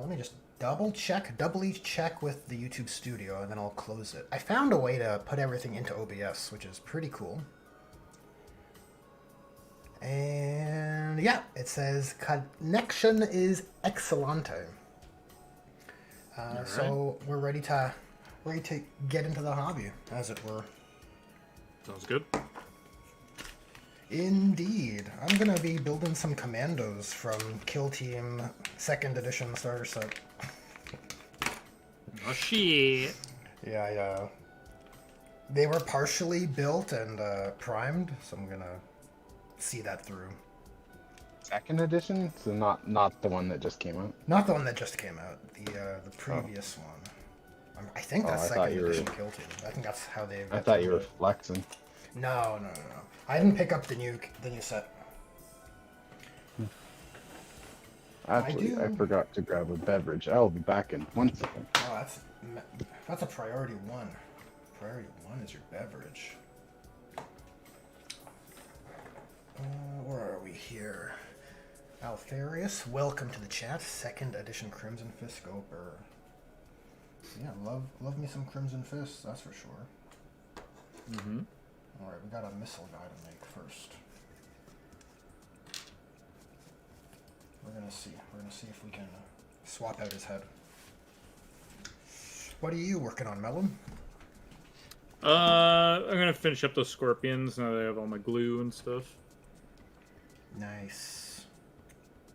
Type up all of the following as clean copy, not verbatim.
Let me just doubly check with the YouTube Studio, and then I'll close it. I found a way to put everything into OBS, which is pretty cool. And yeah, it says connection is excelente. Right. So we're ready to get into the hobby, as it were. Sounds good. Indeed. I'm going to be building some commandos from Kill Team 2nd edition starter set. Oh, shit. Yeah, they were partially built and primed, so I'm going to see that through. Second edition? So not the one that just came out? Not the one that just came out, the previous one. I think that's second edition Kill Team. I think that's how they... I thought you were flexing. No. I didn't pick up the new set. Actually, I forgot to grab a beverage. I'll be back in 1 second. Oh, that's a priority one. Priority one is your beverage. Where are we here? Alfarius, welcome to the chat. 2nd edition Crimson Fist Scoper. Yeah, love me some Crimson Fists, that's for sure. Mm-hmm. Alright, we got a missile guy to make first. We're gonna see if we can swap out his head. What are you working on, Melon? I'm gonna finish up those scorpions now that I have all my glue and stuff. Nice.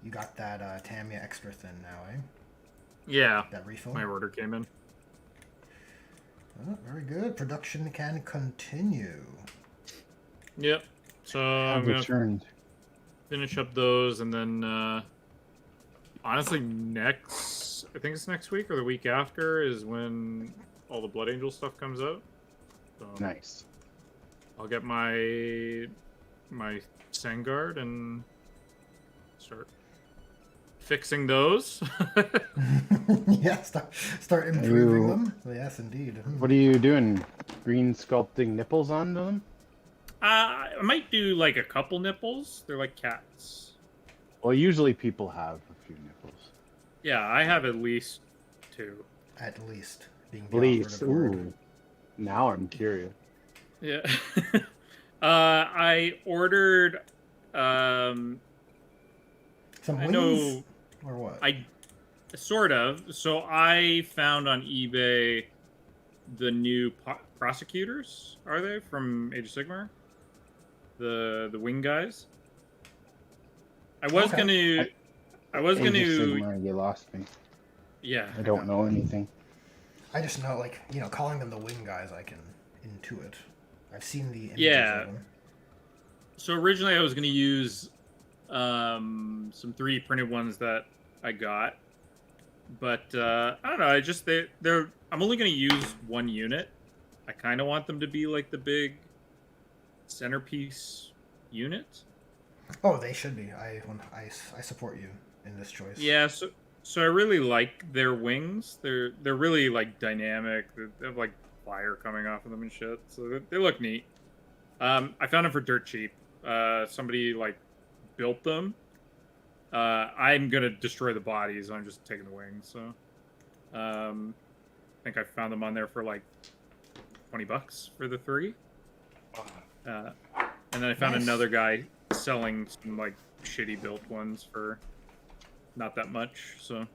You got that Tamiya extra thin now, eh? Yeah. That refill? My order came in. Oh, very good. Production can continue. Yep. So I'm gonna returned. finish up those, and then honestly, I think it's next week or the week after is when all the Blood Angel stuff comes out. So Nice. I'll get my Sangard and start fixing those. Yeah, start improving them. Yes, indeed. What are you doing? Green sculpting nipples on them? I might do like a couple nipples. They're like cats. Well, usually people have a few nipples. Yeah, I have at least 2. At least. Being At least. Ooh. Now I'm curious. Yeah. I ordered Some I wings? know Or what? I sort of. So I found on eBay the new prosecutors, are they, from Age of Sigmar? The wing guys. I was Okay. gonna Age of Sigmar, you lost me. Yeah. I don't know anything. I just know, like, calling them the wing guys, I can intuit. I've seen the images Yeah. of them. So originally I was gonna use some 3D printed ones that I got, but I don't know. I'm only gonna use one unit. I kind of want them to be like the big centerpiece unit. Oh, they should be. I support you in this choice. Yeah. So I really like their wings. They're really like dynamic. They have like fire coming off of them and shit. So they look neat. I found them for dirt cheap. Somebody like built them. I'm gonna destroy the bodies. I'm just taking the wings. So I think I found them on there for like $20 for the 3. And then I found another guy selling some like shitty built ones for not that much. So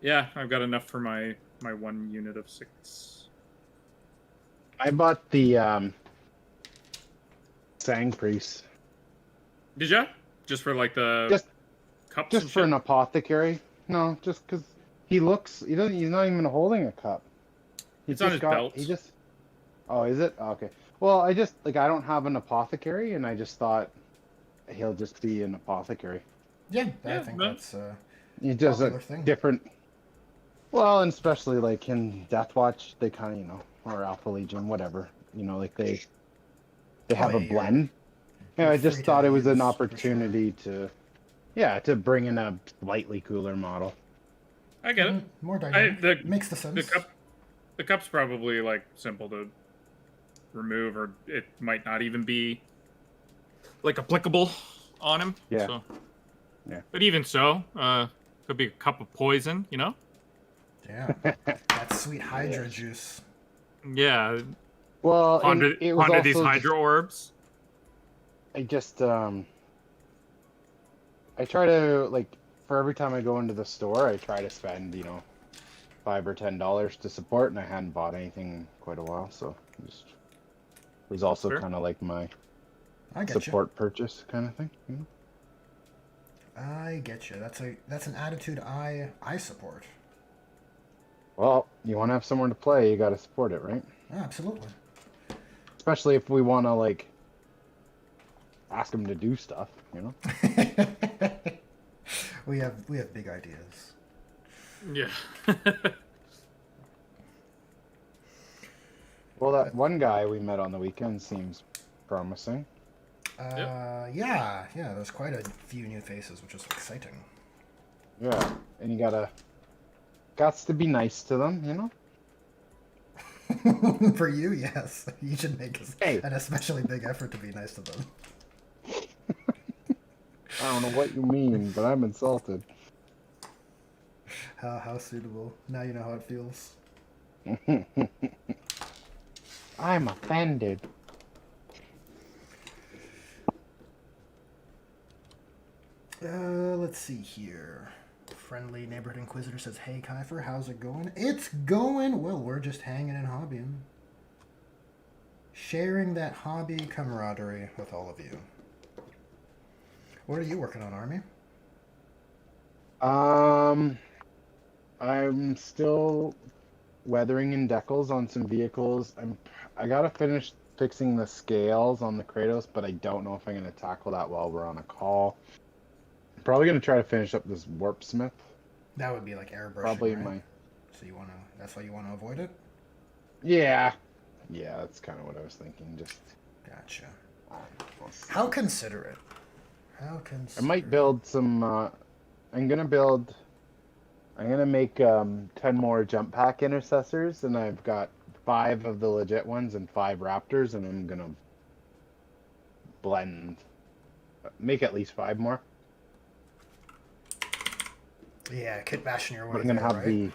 yeah, I've got enough for my 1 unit of 6. I bought the Sang Priest. Did ya? Just for like the cups Just and for shit? an apothecary. No, just because he's not even holding a cup. It's on his belt. Oh, is it? Oh, okay. Well, I don't have an apothecary, and I just thought he'll just be an apothecary. Yeah, I think that's He does a popular thing. different. Well, and especially like in Deathwatch, they kind of, or Alpha Legion, whatever. Like they have a blend. Yeah, I just free thought to it was an use, for opportunity to bring in a slightly cooler model. I get it. More dynamic. Makes the sense. The cup's probably like simple to remove, or it might not even be like applicable on him. Yeah. So. Yeah. But even so, Could be a cup of poison, you know? Yeah, that sweet Hydra Yes. juice. Yeah. Well, and Ponder, it was ponder these also Hydra orbs. I just I try to like for every time I go into the store, I try to spend $5 or $10 to support, and I hadn't bought anything in quite a while, so just was also fair. kind of like my I get support purchase kind of thing. you. I get you. That's an attitude I support. Well, you want to have somewhere to play, you got to support it, right? Absolutely. Especially if we want to like ask them to do stuff, you know. we have big ideas. Yeah. Well, that one guy we met on the weekend seems promising. Yeah. There's quite a few new faces, which is exciting. Yeah, and you got to be nice to them, you know. For you, yes, you should make Hey. an especially big effort to be nice to them. I don't know what you mean, but I'm insulted. How suitable. Now you know how it feels. I'm offended. Let's see here. Friendly neighborhood inquisitor says, "Hey Kiefer, how's it going?" It's going well. We're just hanging and hobbying, sharing that hobby camaraderie with all of you. What are you working on, Army? I'm still weathering and decals on some vehicles. I gotta finish fixing the scales on the Kratos, but I don't know if I'm gonna tackle that while we're on a call. I'm probably gonna try to finish up this warp smith. That would be like airbrushing, Probably right? So that's why you wanna avoid it? Yeah, that's kind of what I was thinking. Just Gotcha. we'll see. How considerate. I might build some. I'm gonna make 10 more jump pack intercessors, and I've got 5 of the legit ones and 5 raptors, and I'm gonna make at least 5 more. Yeah, kit bashing your way. But I'm gonna there, have right?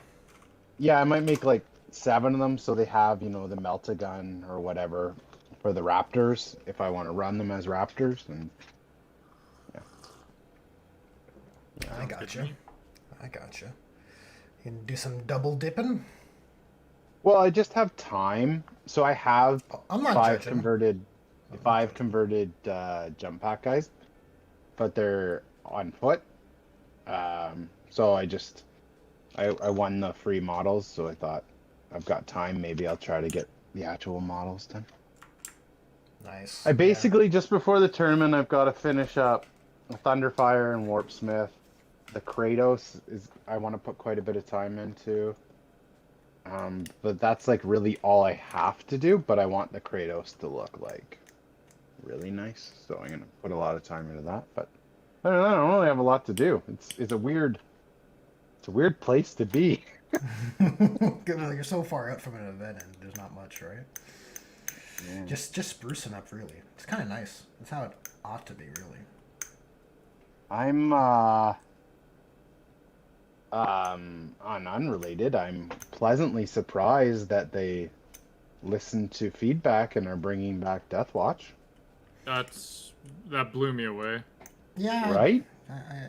I might make like 7 of them, so they have the melt-a-gun or whatever for the raptors if I want to run them as raptors, and I gotcha. You can do some double dipping. well, I just have time, so I have I'm not 5 judging. converted jump pack guys, but they're on foot. So I won the free models, so I thought I've got time. Maybe I'll try to get the actual models done. Nice. I basically just before the tournament, I've got to finish up Thunderfire and Warpsmith. The Kratos I want to put quite a bit of time into. But that's like really all I have to do. But I want the Kratos to look like really nice, so I'm gonna put a lot of time into that. But I don't really have a lot to do. It's a weird place to be. Well, you're so far out from an event, and there's not much, right? Yeah. Just sprucing up, really. It's kind of nice. That's how it ought to be, really. I'm on unrelated, I'm pleasantly surprised that they listened to feedback and are bringing back Deathwatch. That blew me away. Yeah. Right?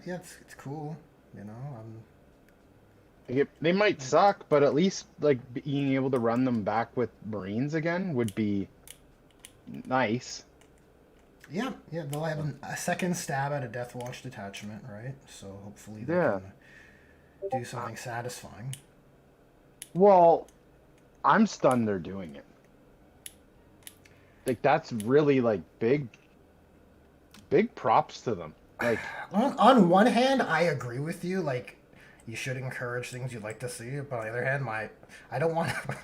Yeah, it's cool. You know, They might suck, but at least like being able to run them back with Marines again would be nice. yeah. They'll have a second stab at a Deathwatch detachment, right? So hopefully they Yeah. can do something satisfying. Well, I'm stunned they're doing it. Like that's really like big props to them. Like On one hand, I agree with you. Like, you should encourage things you'd like to see. But on the other hand, I don't want to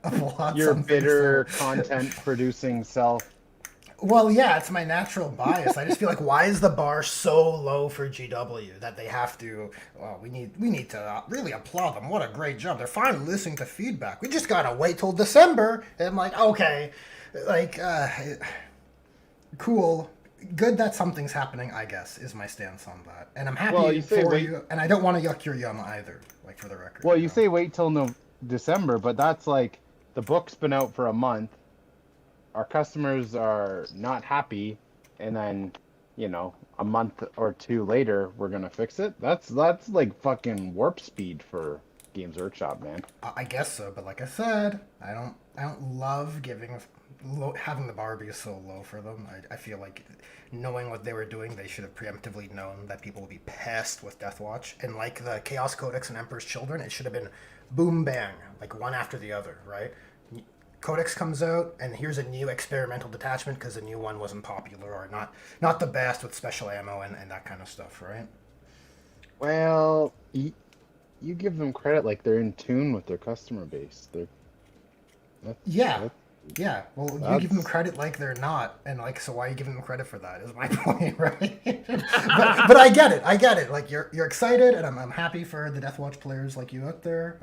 applaud your something bitter so- content producing self. Well, yeah, it's my natural bias. I just feel like, why is the bar so low for GW that they have to? Well, we need to really applaud them. What a great job! They're finally listening to feedback. We just gotta wait till December. And I'm like, okay, like, cool. good that something's happening, I guess, is my stance on that. And I'm happy Well, you say for wait. you, and I don't want to yuck your yum either, like for the record. Well, you you know? say wait till no December, but that's like the book's been out for a month. Our customers are not happy, and then, a month or two later, we're gonna fix it. That's like fucking warp speed for Games Workshop, man. I guess so, but like I said, I don't love having the bar be so low for them. I feel like knowing what they were doing, they should have preemptively known that people would be pissed with Deathwatch. And like the Chaos Codex and Emperor's Children, it should have been boom bang, like one after the other, right? Codex comes out, and here's a new experimental detachment because the new one wasn't popular or not the best with special ammo and that kind of stuff, right? Well, you give them credit like they're in tune with their customer base. Yeah, that- yeah. Well, you give them credit like they're not, and like, so why are you giving them credit for that? Is my point, right? but I get it. I get it. Like you're excited, and I'm happy for the Deathwatch players like you out there.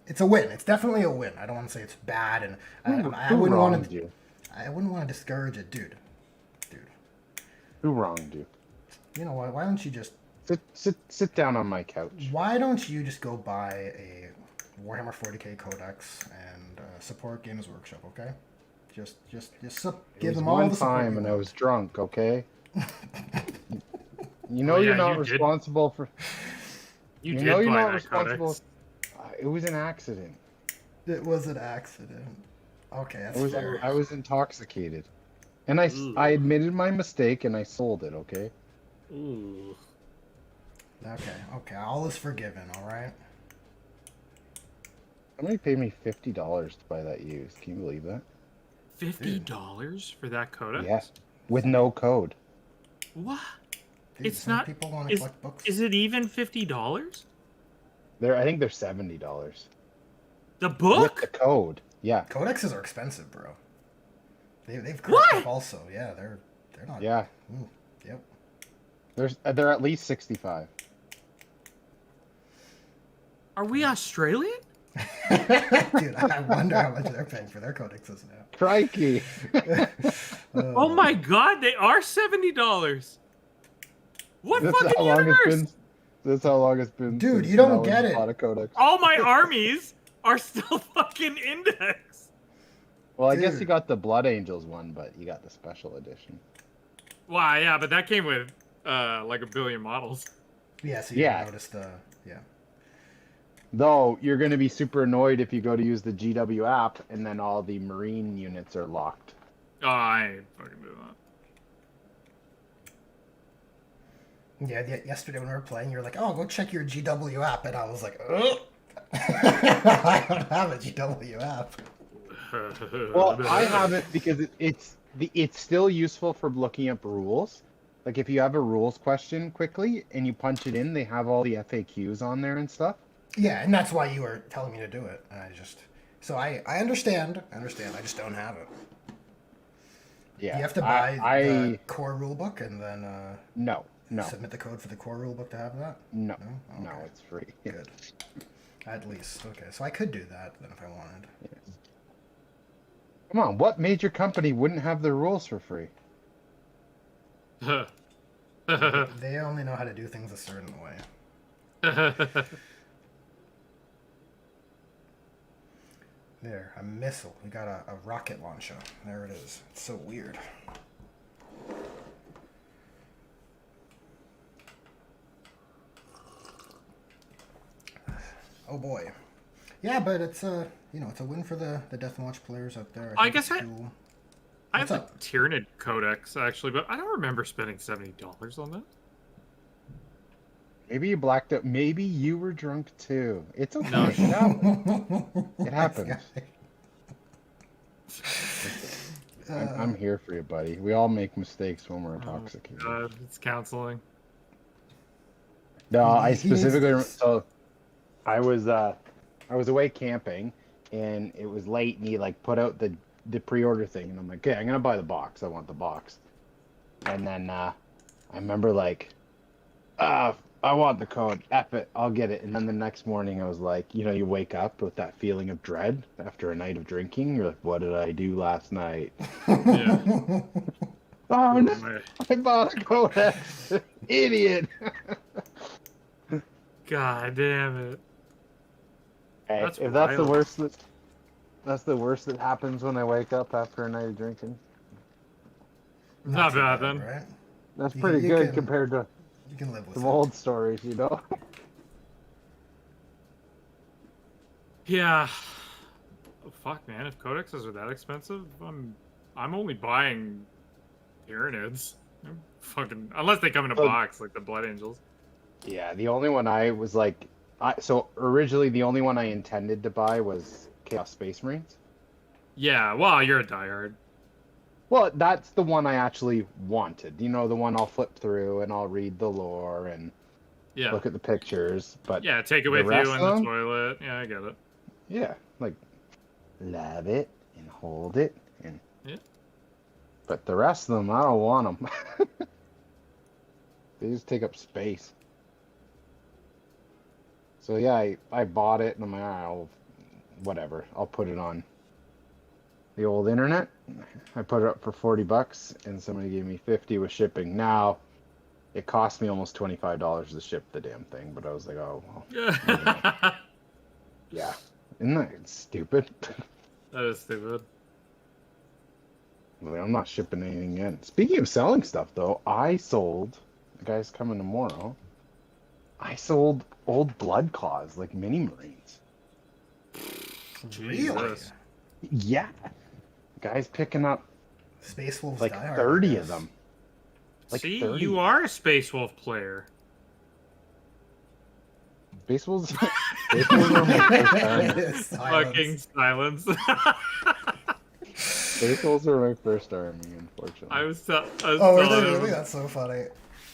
It's a win. It's definitely a win. I don't want to say it's bad, and I Who wouldn't want wronged to. you? I wouldn't want to discourage it, dude. Who wronged you? You know what? Why don't you just Sit down on my couch. Why don't you just go buy a Warhammer 40k Codex and support Games Workshop? Okay, just give them all one the support time, you and I want. was drunk. Okay. Oh, You're yeah, not you did. responsible for. You You did know you're buy not that responsible. codex. It was an accident. It was an accident. Okay, that's fair. I was intoxicated, and Ooh. I admitted my mistake and I sold it. Okay. Ooh. Okay, all is forgiven. All right. Somebody paid me $50 to buy that used. Can you believe that? $50 for that codex? Yeah, with no code. What? Dude, It's some not. people want to Is, collect books. is it even $50? I think they're $70 The with book? the code. Yeah, Codexes are expensive, bro. They've What? cracked up also. Yeah, they're not. yeah. Yep. They're at least 65. Are we Australian? Dude, I wonder how much they're paying for their codexes now. Crikey! Oh my god, they are $70. What That's fucking how long universe? it's been. That's how long it's been. Dude, since you don't no one get it. bought a codex. All my armies are still fucking indexed. Well, I guess Dude. you got the Blood Angels one, but you got the special edition. Wow, yeah, but that came with like a billion models. Yeah, so you Yeah. noticed the Though you're going to be super annoyed if you go to use the GW app and then all the Marine units are locked. Oh, I ain't fucking doing that. Yeah, yesterday when we were playing, you were like, "Oh, go check your GW app," and I was like, "Oh, I don't have a GW app." Well, I have it because it's still useful for looking up rules. Like if you have a rules question quickly and you punch it in, they have all the FAQs on there and stuff. Yeah, and that's why you were telling me to do it. And I understand. I just don't have it. Yeah, You have to buy I the core rulebook and then no, submit the code for the core rulebook to have that. no, No? no, Okay. it's free. Good. At least. Okay, so I could do that then if I wanted. Come on, what major company wouldn't have their rules for free? They only know how to do things a certain way. There, a missile. We got a rocket launcher. There it is. It's so weird. Oh boy. Yeah, but it's it's a win for the Deathwatch players out there. I think guess it's I- cool. I have What's the up? Tyranid Codex, actually, but I don't remember spending $70 on that. Maybe you blacked out. Maybe you were drunk too. It's okay. No, It happens. It Nice happens. guy. I'm here for you, buddy. We all make mistakes when we're intoxicated. It's counseling. No, I He needs specifically this. so I was away camping and it was late and he like put out the pre-order thing and I'm like, okay, I'm gonna buy the box. I want the box. And then I remember like, I want the code. F it, I'll get it. And then the next morning I was like, you wake up with that feeling of dread after a night of drinking. You're like, what did I do last night? Yeah. Oh Who no! am I? I bought a codex. Idiot. God damn it. Hey, That's if that's the wild. worst that's the worst that happens when I wake up after a night of drinking. Not too bad bad, then. right? That's You pretty can, you good can compared to you can live with some it. old stories, you know. Yeah. Oh, fuck, man. If codexes are that expensive, I'm only buying Tyranids. I'm fucking unless they come in a So, box like the Blood Angels. yeah, the only one I was like, so originally the only one I intended to buy was Chaos Space Marines. Yeah, well, you're a diehard. Well, that's the one I actually wanted. You know, the one I'll flip through and I'll read the lore and Yeah. look at the pictures. But Yeah, take it the with you rest in of the them, toilet. Yeah, I get it. yeah, like love it and hold it and. Yeah. But the rest of them, I don't want them. They just take up space. So yeah, I bought it and I'm like, I'll whatever. I'll put it on the old internet. I put it up for $40 and somebody gave me 50 with shipping. Now it cost me almost $25 to ship the damn thing, but I was like, oh well. Yeah. Isn't that stupid? That is stupid. Like, I'm not shipping anything in. Speaking of selling stuff though, I sold, the guy's coming tomorrow. I sold old blood claws, like mini marines. Really? Jesus. Yeah. Guy's picking up Space Wolves like Die Hard, 30 I of guess. them. Like See, 30. you are a Space Wolf player. Baseballs. Baseballs are my first army. Silence. Fucking silence. Baseballs are my first army, unfortunately. I was Oh, were they telling really? him. That's so funny.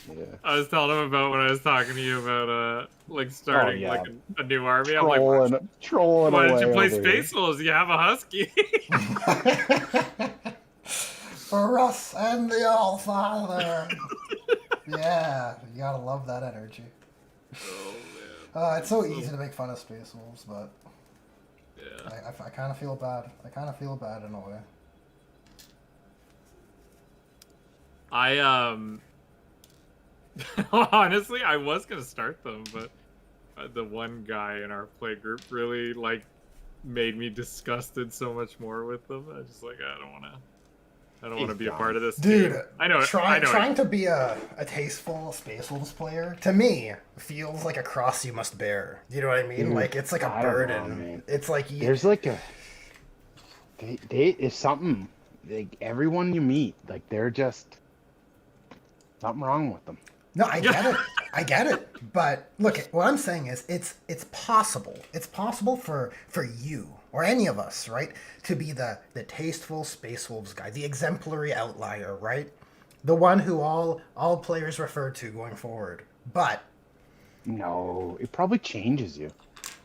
Yeah. I was telling him about when I was talking to you about like starting yeah. like a new army. I'm like, Trolling why did away you play over here. Space Wolves? You have a husky. For us and the All Father. Yeah, you gotta love that energy. Oh man. It's so easy to make fun of Space Wolves, but Yeah. I kind of feel bad. I kind of feel bad in a way. Honestly, I was gonna start them, but the one guy in our play group really like made me disgusted so much more with them. I was just like, I don't want to be a part of this Dude, team. I know. Trying to be a tasteful Space Wolves player, to me, feels like a cross you must bear. You know what I mean? Dude, like, it's like a I don't know, burden. man. It's like... There's like a... They is something... Like, everyone you meet, like, they're just... Something wrong with them. No, I get it. I get it. But look, what I'm saying is it's possible. It's possible for you or any of us, right, to be the tasteful Space Wolves guy, the exemplary outlier, right? The one who all players refer to going forward. But No, it probably changes you.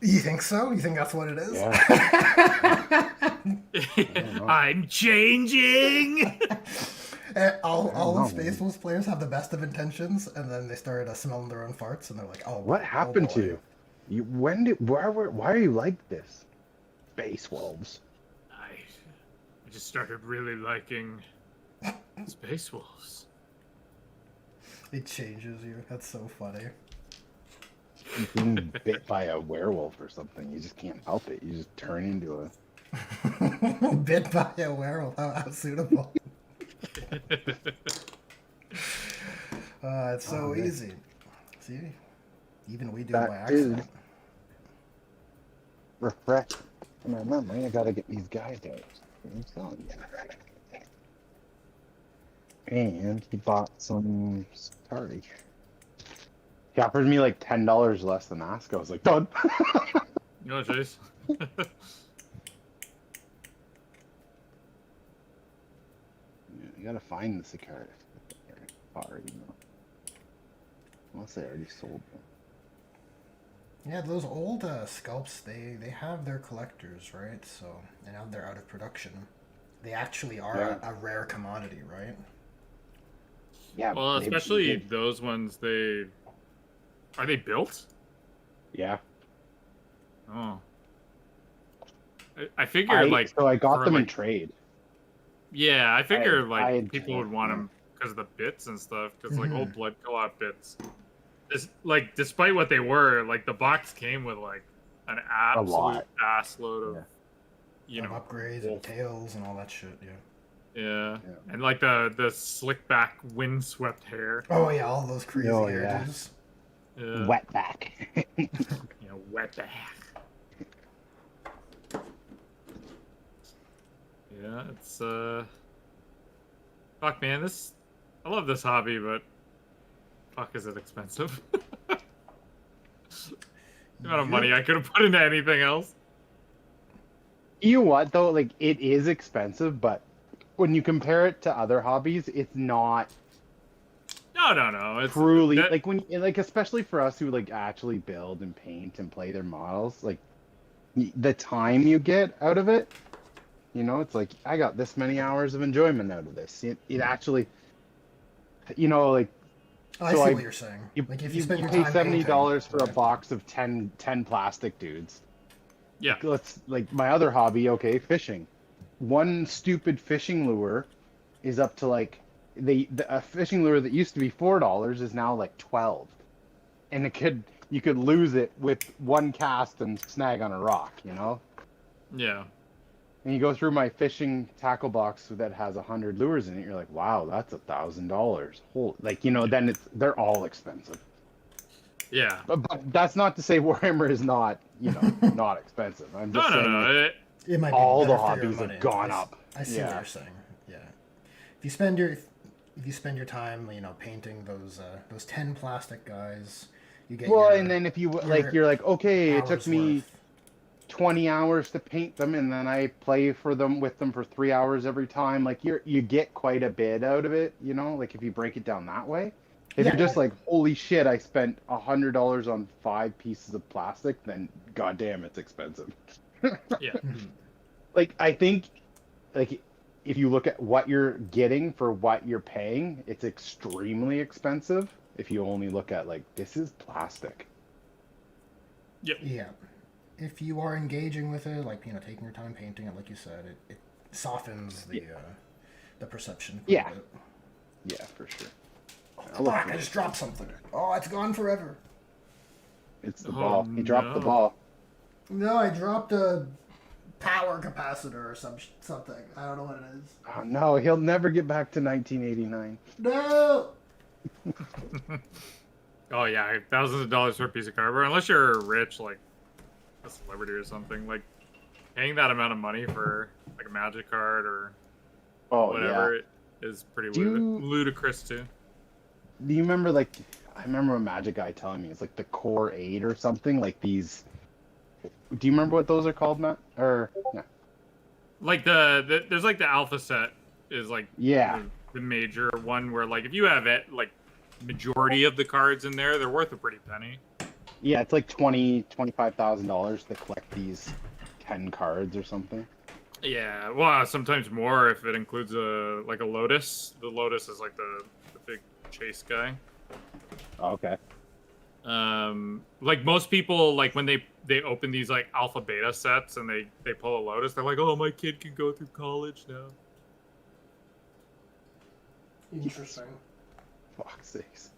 you think so? You think that's what it is? Yeah. I'm changing. all know, the Space Wolves players have the best of intentions, and then they start smelling their own farts, and they're like, "Oh, What happened boy. to you? Why are you like this? Space Wolves. I just started really liking Space Wolves. It changes you. That's so funny. You're being bit by a werewolf or something. You just can't help it. You just turn into a... Bit by a werewolf. How suitable. It's so easy. See, even we do it by accident. Refresh. Remember, I gotta get these guys out. I'm telling you. And he bought some Starry. He offered me like $10 less than ask. I was like, done. No, Chase. You gotta find the Sicaris. Already know. Unless they already sold them. Yeah, those old sculpts, they have their collectors, right? So, and now they're out of production. They actually are a rare commodity, right? Yeah. Well, especially those ones. Are they built? Yeah. Oh. I figured like. So I got them in like, trade. Yeah, I figured I like people would want them because of the bits and stuff. Because like old Mhm. blood co-op bits, like despite what they were, like the box came with like an A absolute lot. ass load of, Yeah. you Of know, upgrades and wolf. tails and all that shit. Yeah. Yeah, Yeah. and like the slick back windswept hair. Oh yeah, all those crazy Oh, yeah. hairdos. Yeah, Wetback. you know, wet back. Yeah, it's fuck man, I love this hobby, but fuck is it expensive. The amount of money I could have put into anything else. You know what though? Like it is expensive, but when you compare it to other hobbies, it's not No. It's truly that. like like especially for us who like actually build and paint and play their models, like the time you get out of it, it's like I got this many hours of enjoyment out of this. It actually, like Oh, I so see I what you're saying. you Like if you you, spend you your pay time $70 painting, for a right? box of 10 plastic dudes. Yeah, Let's like my other hobby, okay, fishing. One stupid fishing lure is up to like a fishing lure that used to be $4 is now like 12, and you could lose it with one cast and snag on a rock. yeah, And you go through my fishing tackle box that has 100 lures in it, you're like, wow, that's $1,000. Whole like then they're all expensive. yeah. But that's not to say Warhammer is not not expensive. I'm just saying like No. It might be all the better for your hobbies money. have gone up. I see what Yeah. you're saying. Yeah. If you spend your time, painting those 10 plastic guys, you get Well, your and then if you your you're like, okay, it took hours me worth. 20 hours to paint them, and then I play with them for 3 hours every time. Like you get quite a bit out of it, like if you break it down that way. If Yeah, you're just yeah. like, holy shit, I spent $100 on 5 pieces of plastic, then goddamn, it's expensive. Yeah, Mhm. Like I think, like if you look at what you're getting for what you're paying, it's extremely expensive. If you only look at like this is plastic. yep, Yeah. If you are engaging with it, like taking your time painting it, like you said, it softens the perception. Yeah. Of it. Yeah, for sure. Oh, fuck! I just dropped something. Oh, it's gone forever. It's the Oh, ball. He dropped the no. ball. No, I dropped a power capacitor or something. I don't know what it is. Oh no, he'll never get back to 1989. No. Oh yeah, thousands of dollars for a piece of cardboard. Unless you're rich, like a celebrity or something, like paying that amount of money for like a magic card or Oh whatever yeah. is pretty Do you- ludicrous too. Do you remember like I remember a magic guy telling me it's like the Core 8 or something like these. Do you remember what those are called, Matt? Or yeah. Like there's like the alpha set is like Yeah. the major one where like if you have it like majority of the cards in there, they're worth a pretty penny. Yeah, it's like $25,000 to collect these 10 cards or something. Yeah, well, sometimes more if it includes a Lotus. The Lotus is like the big chase guy. Okay. Like most people, like when they open these like alpha beta sets and they pull a Lotus, they're like, oh, my kid can go through college now. Interesting. Fuck's sakes.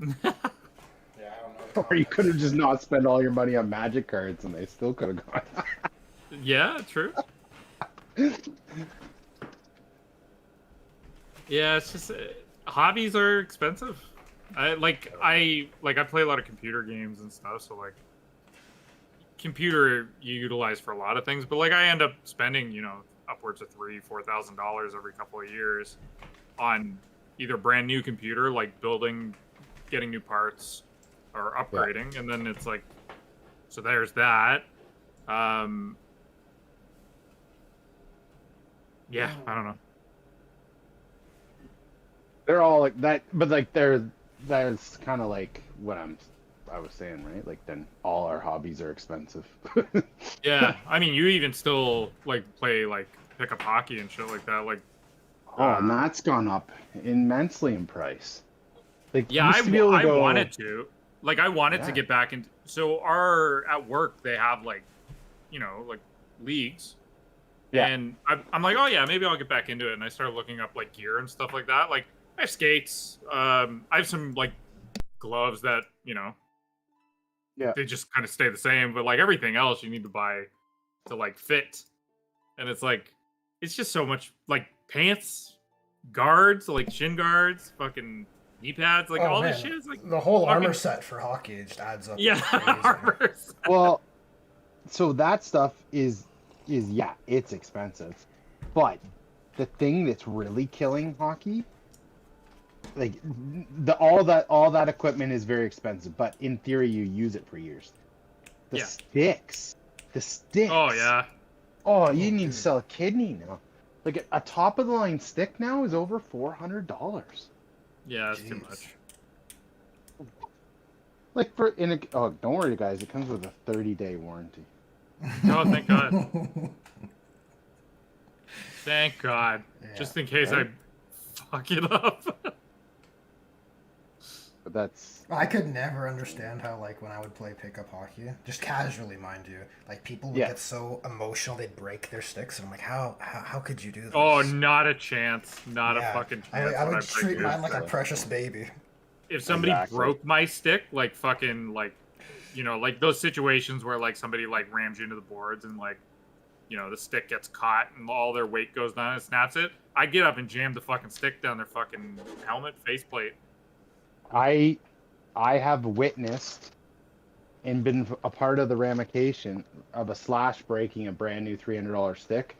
Yeah, I don't know. Or you could have just not spent all your money on magic cards and they still could have gone. Yeah, true. Yeah, it's just hobbies are expensive. I play a lot of computer games and stuff, so like computer you utilize for a lot of things, but like I end up spending upwards of $3,000-4,000 every couple of years on either brand new computer, like building, getting new parts, or upgrading, and then it's like, so there's that. Yeah, I don't know. They're all like that, but like that's kind of like what I was saying, right? Like then all our hobbies are expensive. Yeah, I mean, you even still like play like pick up hockey and shit like that. Like, Oh, and that's gone up immensely in price. Like yeah, used to be able to I go- wanted to. Like, I wanted to Yeah. get back into. So at work they have like, like leagues. Yeah. And I'm like, oh yeah, maybe I'll get back into it. And I started looking up like gear and stuff like that. Like I have skates. I have some like gloves that Yeah. they just kind of stay the same, but like everything else, you need to buy to like fit, and it's just so much like pants, guards, like shin guards, fucking knee pads, like Oh all this man, shit is like the whole fucking armor set for hockey just adds up. yeah, Like crazy. armors. Well, so that stuff is yeah, it's expensive. But the thing that's really killing hockey, like all that equipment is very expensive, but in theory you use it for years. The Yeah. sticks. The sticks. Oh yeah, Oh, you need dude. to sell a kidney now. Like a top of the line stick now is over $400. yeah, that's too Jeez. much. Like don't worry guys, it comes with a 30-day warranty. Oh, thank God. Thank God. Yeah, Just in case right? I fuck it up. But that's I could never understand how, like, when I would play pickup hockey, just casually, mind you, like, people would Yeah. get so emotional they'd break their sticks, and I'm like, how could you do this? Oh, not a chance. Not Yeah. a fucking chance. I would break treat yours. mine like a precious baby. If somebody Exactly. broke my stick, like fucking like, like those situations where like somebody like rams you into the boards and like, the stick gets caught and all their weight goes down and snaps it. I get up and jam the fucking stick down their fucking helmet faceplate. I have witnessed and been a part of the ramification of a slash breaking a brand new $300 stick,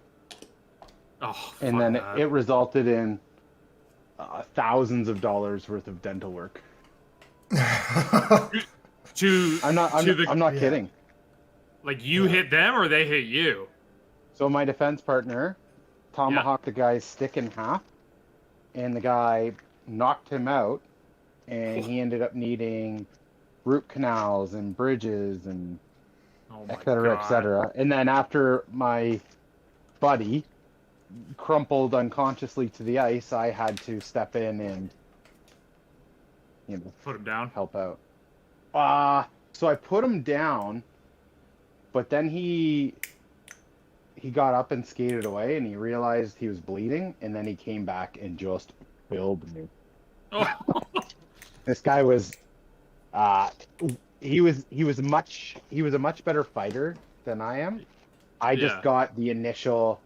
Oh, and then it resulted in thousands of dollars worth of dental work. I'm not Yeah. kidding. Like you Yeah. hit them or they hit you. So my defense partner tomahawked the guy's stick in half, and the guy knocked him out, and he ended up needing root canals and bridges and Oh my et cetera, God. et cetera. And then after my buddy crumpled unconsciously to the ice, I had to step in and Put him down. help out. So I put him down, but then he got up and skated away, and he realized he was bleeding, and then he came back and just killed me. Oh. This guy was he was a much better fighter than I am. I just Yeah. got the initial,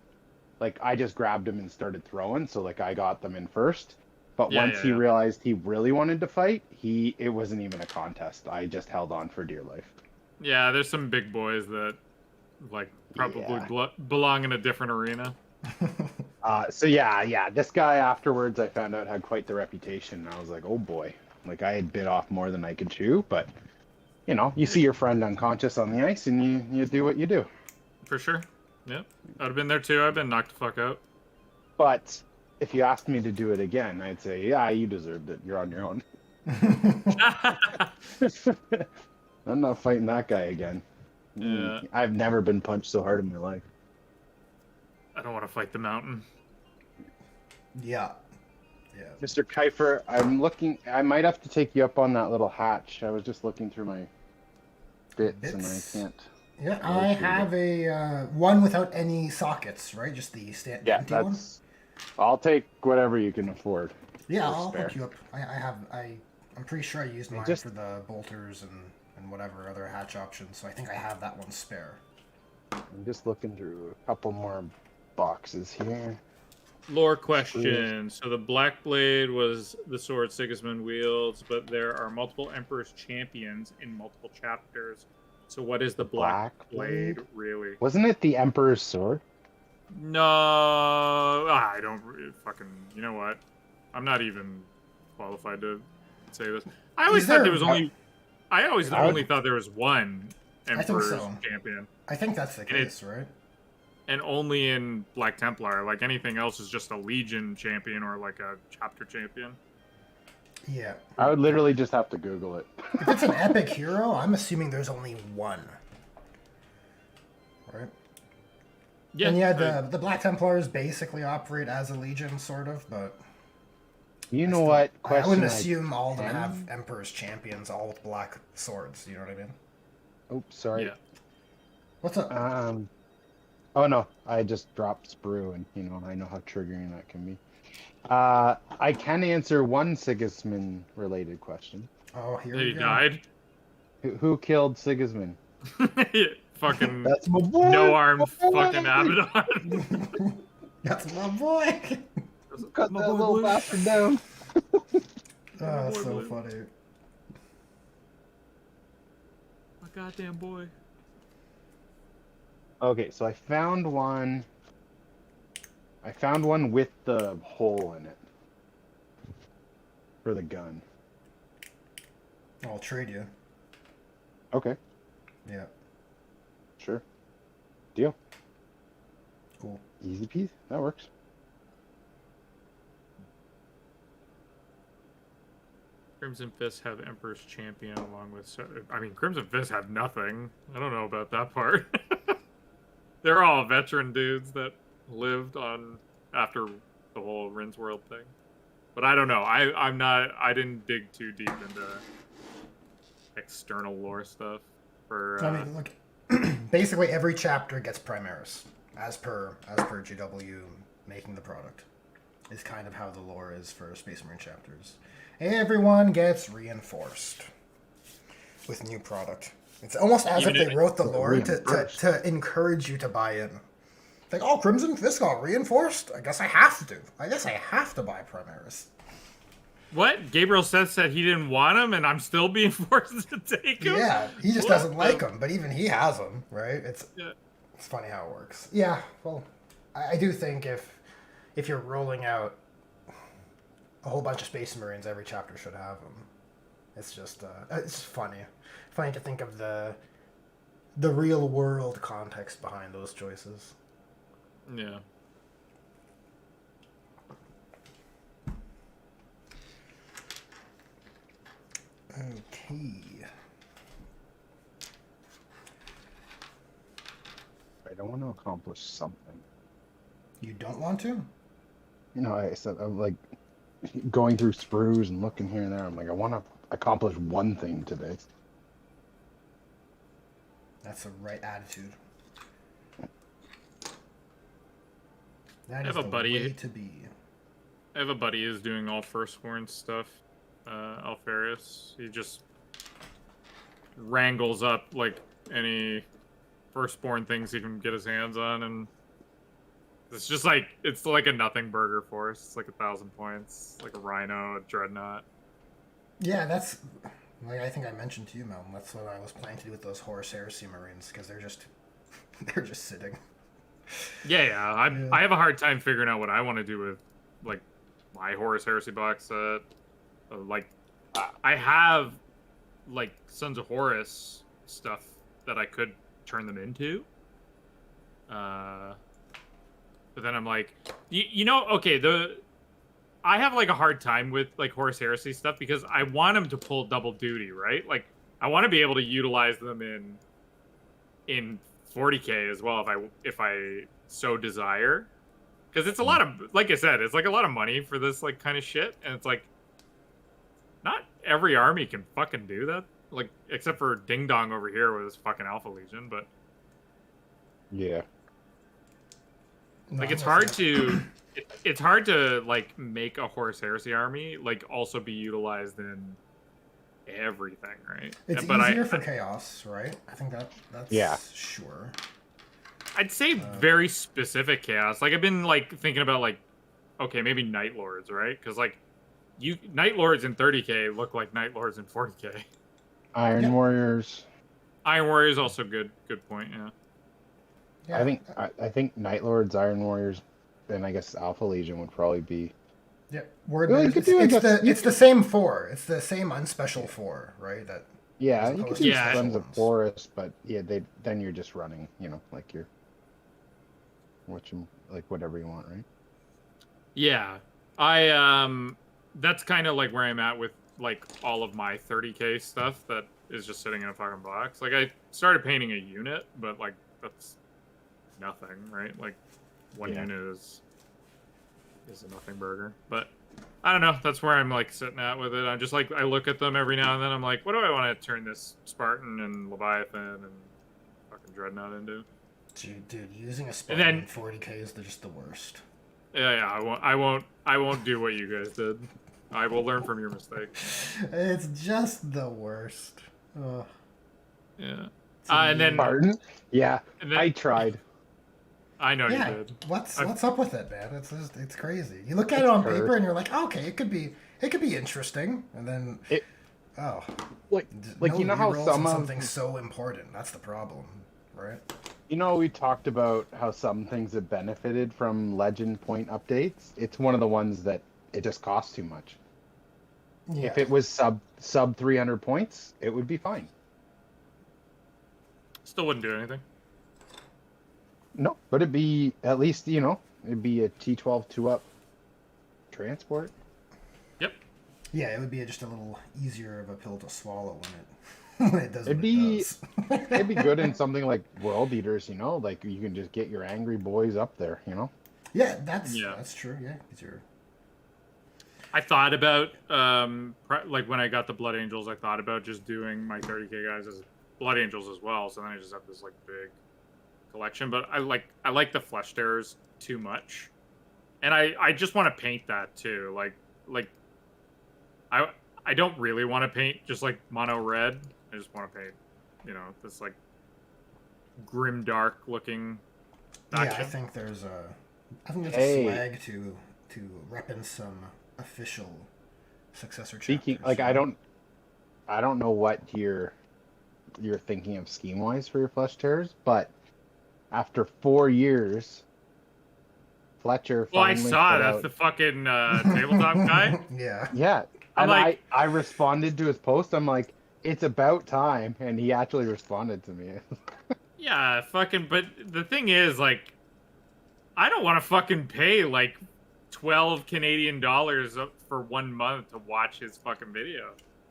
like, I just grabbed him and started throwing, so like I got them in first. But Yeah, once yeah, he yeah. realized he really wanted to fight, it wasn't even a contest. I just held on for dear life. Yeah, there's some big boys that like probably Yeah. belong in a different arena. So yeah, this guy afterwards I found out had quite the reputation. I was like, oh boy, like I had bit off more than I could chew. But you see your friend unconscious on the ice, and you do what you do. For sure. Yeah. I'd have been there too. I've been knocked the fuck out. But if you asked me to do it again, I'd say, yeah, you deserved it. You're on your own. I'm not fighting that guy again. Yeah. I've never been punched so hard in my life. I don't want to fight the mountain. Yeah. Yeah. Mr. Kiefer, I might have to take you up on that little hatch. I was just looking through my bits. And I can't. Yeah, I have a one without any sockets, right? Just the empty one. I'll take whatever you can afford. Yeah, or I'll spare. hook you up. I'm pretty sure I used mine for the bolters and whatever other hatch options, so I think I have that one spare. I'm just looking through a couple more boxes here. Lore question. So the Black Blade was the sword Sigismund wields, but there are multiple Emperor's champions in multiple chapters. So what is the Black Blade really? Wasn't it the Emperor's sword? No, I don't fucking. You know what? I'm not even qualified to say this. I always thought there was only. I always only thought there was one Emperor's champion. I think that's the case, right? And only in Black Templar. Like anything else is just a Legion champion or like a chapter champion. Yeah. I would literally just have to Google it. If it's an epic hero, I'm assuming there's only one. Right? Yeah. And yeah, the Black Templars basically operate as a Legion, sort of, but... You know what? I wouldn't assume all of them have Emperor's champions, all with black swords, you know what I mean? Oops, sorry. Yeah. What's up? Oh no, I just dropped sprue, and I know how triggering that can be. I can answer one Sigismund related question. Oh, here That we he go. died. Who killed Sigismund? Fucking That's my boy. no-armed fucking Abaddon. That's my boy. Cut My that boy little Blue. bastard down. Oh, boy so Blue. funny. My goddamn boy. Okay, so I found one. I found one with the hole in it for the gun. I'll trade you. Okay, Yeah, sure. Deal. cool. Easy peasy. That works. Crimson Fist have Emperor's Champion along with... I mean, Crimson Fist have nothing. I don't know about that part. They're all veteran dudes that lived on after the whole Rin's World thing. But I don't know. I didn't dig too deep into external lore stuff for... I mean, look, basically every chapter gets Primaris, as per GW making the product. Is kind of how the lore is for Space Marine chapters. Everyone gets reinforced with new product. It's almost as Even if they if- wrote the lore Reimbursed. to encourage you to buy in. It's like, oh, Crimson Fist got reinforced? I guess I have to. I guess I have to buy Primaris. What? Gabriel said he didn't want him, and I'm still being forced to take him? Yeah, he just What doesn't like the- them, but even he has them, right? It's funny how it works. Yeah, well, I do think if you're rolling out a whole bunch of Space Marines, every chapter should have them. It's just it's funny to think of the real world context behind those choices. Yeah. Okay. I don't want to accomplish something. You don't want to? You know, I said I'm like going through sprues and looking here and there. I'm like, I want to accomplish one thing today. That's the right attitude. That I is have a the buddy- way to be. I have a buddy who's doing all Firstborn stuff. Alfarius. He just wrangles up like any Firstborn things he can get his hands on, and it's just like it's like a nothing burger force. It's like 1,000 points, like a Rhino, a Dreadnought. Yeah, that's like I think I mentioned to you, Mel. That's what I was planning to do with those Horus Heresy Marines because they're just sitting. Yeah. Yeah. I have a hard time figuring out what I want to do with like my Horus Heresy box set. Like, I have like Sons of Horus stuff that I could turn them into. But then I'm like, you know, okay, I have like a hard time with like Horus Heresy stuff because I want them to pull double duty, right? Like, I want to be able to utilize them in 40k as well if I so desire, because it's a lot of, like I said, it's like a lot of money for this like kind of shit, and it's like not every army can fucking do that, like except for Ding Dong over here with his fucking Alpha Legion, but Yeah. like No, it's I'm hard with you. to it's hard to like make a Horus Heresy army like also be utilized in everything, right? It's But easier for chaos, right? I think that's Yeah. sure. I'd say very specific chaos. Like I've been like thinking about like, okay, maybe Night Lords, right? Because like Night Lords in 30k look like Night Lords in 40k. Iron Yep. Warriors. Iron Warrior is also good point. Yeah. Yeah, I think Night Lords, Iron Warriors, and I guess Alpha Legion would probably be. yeah. Word Well, you it's, could do, I it's guess, the it's the same four. It's the same unspecial four, right? That Yeah, As you could opposed do to special Sons of ones. Forest, but yeah, then you're just running, you know, like you're like whatever you want, right? Yeah. That's kind of like where I'm at with like all of my 30k stuff that is just sitting in a fucking box. Like I started painting a unit, but like that's nothing, right? Like one Yeah. unit is a nothing burger. But I don't know. That's where I'm like sitting at with it. I'm just like I look at them every now and then. I'm like, what do I want to turn this Spartan and Leviathan and fucking Dreadnought into? dude, using a Spartan then- in 40k is just the worst. Yeah, I won't do what you guys did. I will learn from your mistakes. It's just the worst. Ugh. Yeah. It's a And then, weird- Pardon? Yeah, and then I tried. I know you Yeah, did. what's I- what's up with it, man? It's crazy. You look at it on cursed. paper and you're like, okay, it could be interesting, and then It oh, like no you know how rerolls some on of something so important. That's the problem, right? we talked about how some things have benefited from legend point updates. It's one of the ones that it just costs too much. Yeah. If it was sub 300 points, it would be fine. Still wouldn't do anything. No, but it'd be at least, it'd be a T12 2-up transport. Yep. Yeah, it would be just a little easier of a pill to swallow when it does what It'd be it does. it'd be good in something like World Eaters, like you can just get your angry boys up there, Yeah, that's Yeah. that's true. Yeah, 'cause you're I thought about like when I got the Blood Angels, I thought about just doing my 30k guys as Blood Angels as well. So then I just have this like big collection. But I like the Flesh Terrors too much, and I just want to paint that too. Like I don't really want to paint just like mono red. I just want to paint, this like grim dark looking yeah. faction. I think there's Hey. a swag to repping some official successor Speaking chapters. like I don't know what you're thinking of scheme wise for your Flesh Terrors, but after 4 years, Fletcher Well, I finally saw put that's out- the fucking tabletop guy. Yeah. Yeah. I'm And like- I responded to his post. I'm like, it's about time, and he actually responded to me. Yeah, but the thing is, like, I don't want to fucking pay like 12 Canadian dollars for 1 month to watch his fucking video.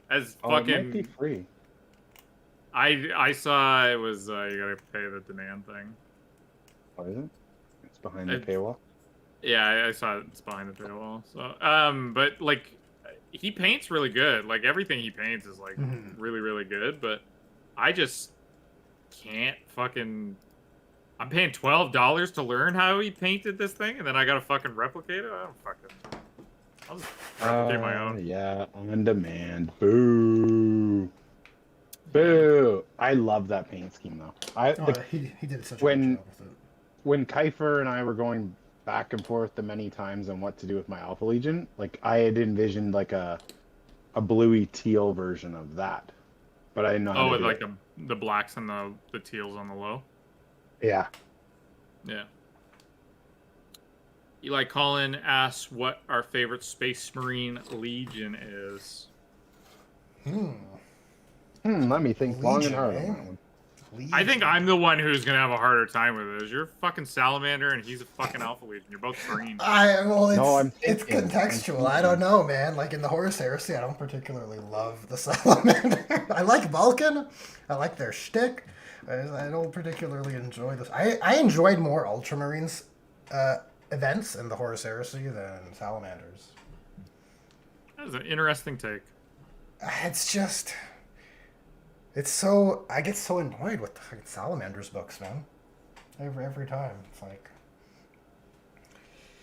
As Oh, it might be fucking, free. I saw it was you gotta pay the demand thing. What is it? It's behind the It- paywall. Yeah, I saw it's behind the paywall. So, but like, he paints really good. Like everything he paints is like Mhm. really, really good. But I just can't fucking. I'm paying $12 to learn how he painted this thing, and then I gotta fucking replicate it. I don't fucking. I'll just replicate my own. Yeah, on demand. Boo. Boo. I love that paint scheme though. Oh, he did such a when- good job with it. When Kiefer and I were going back and forth the many times on what to do with my Alpha Legion, like I had envisioned like a bluey teal version of that, but I didn't know how Oh, to with do like it. the blacks and the teals on the low. Yeah. Yeah. Eli Collin asks what our favorite Space Marine Legion is. Let me think long and Legion, hard eh? on that one. I think I'm the one who's gonna have a harder time with it. You're a fucking Salamander and he's a fucking Alpha Legion. You're both green. Well, it's No, I'm it's thinking. contextual. I don't know, man. Like in the Horus Heresy, I don't particularly love the Salamander. I like Vulcan. I like their shtick. I don't particularly enjoy this. I enjoyed more Ultramarines events in the Horus Heresy than Salamanders. That was an interesting take. It's just, it's so, I get so annoyed with the fucking Salamanders books, man. Every time, it's like,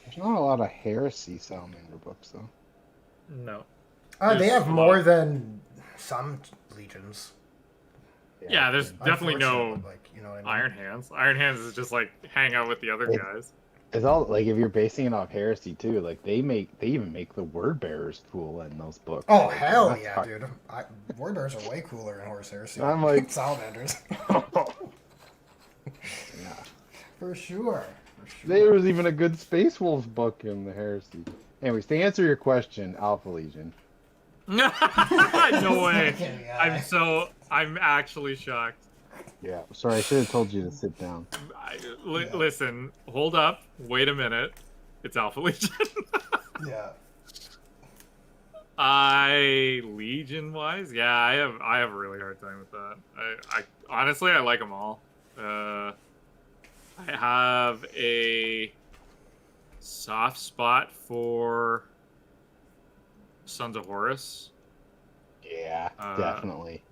There's not a lot of heresy Salamander books though. No. they There's have a more lot. than some legions. Yeah, there's definitely no Unfortunately, like, you know what I mean? Iron Hands. Iron Hands is just like hang out with the other It- guys. It's all like if you're basing it off heresy too, like they even make the word bearers cool in those books. Oh Like, hell that's yeah, hard. dude! Word bears are way cooler in Horus Heresy. I'm than like- Salamanders, Yeah. for sure. There was even a good Space Wolves book in the heresy. Anyways, to answer your question, Alpha Legion. No way. Yeah. I'm actually shocked. Yeah, sorry, I should have told you to sit down. Listen, hold up, wait a minute. It's Alpha Legion. Yeah. Legion wise, yeah, I have a really hard time with that. I honestly I like them all. I have a soft spot for Sons of Horus. Yeah, Uh, definitely.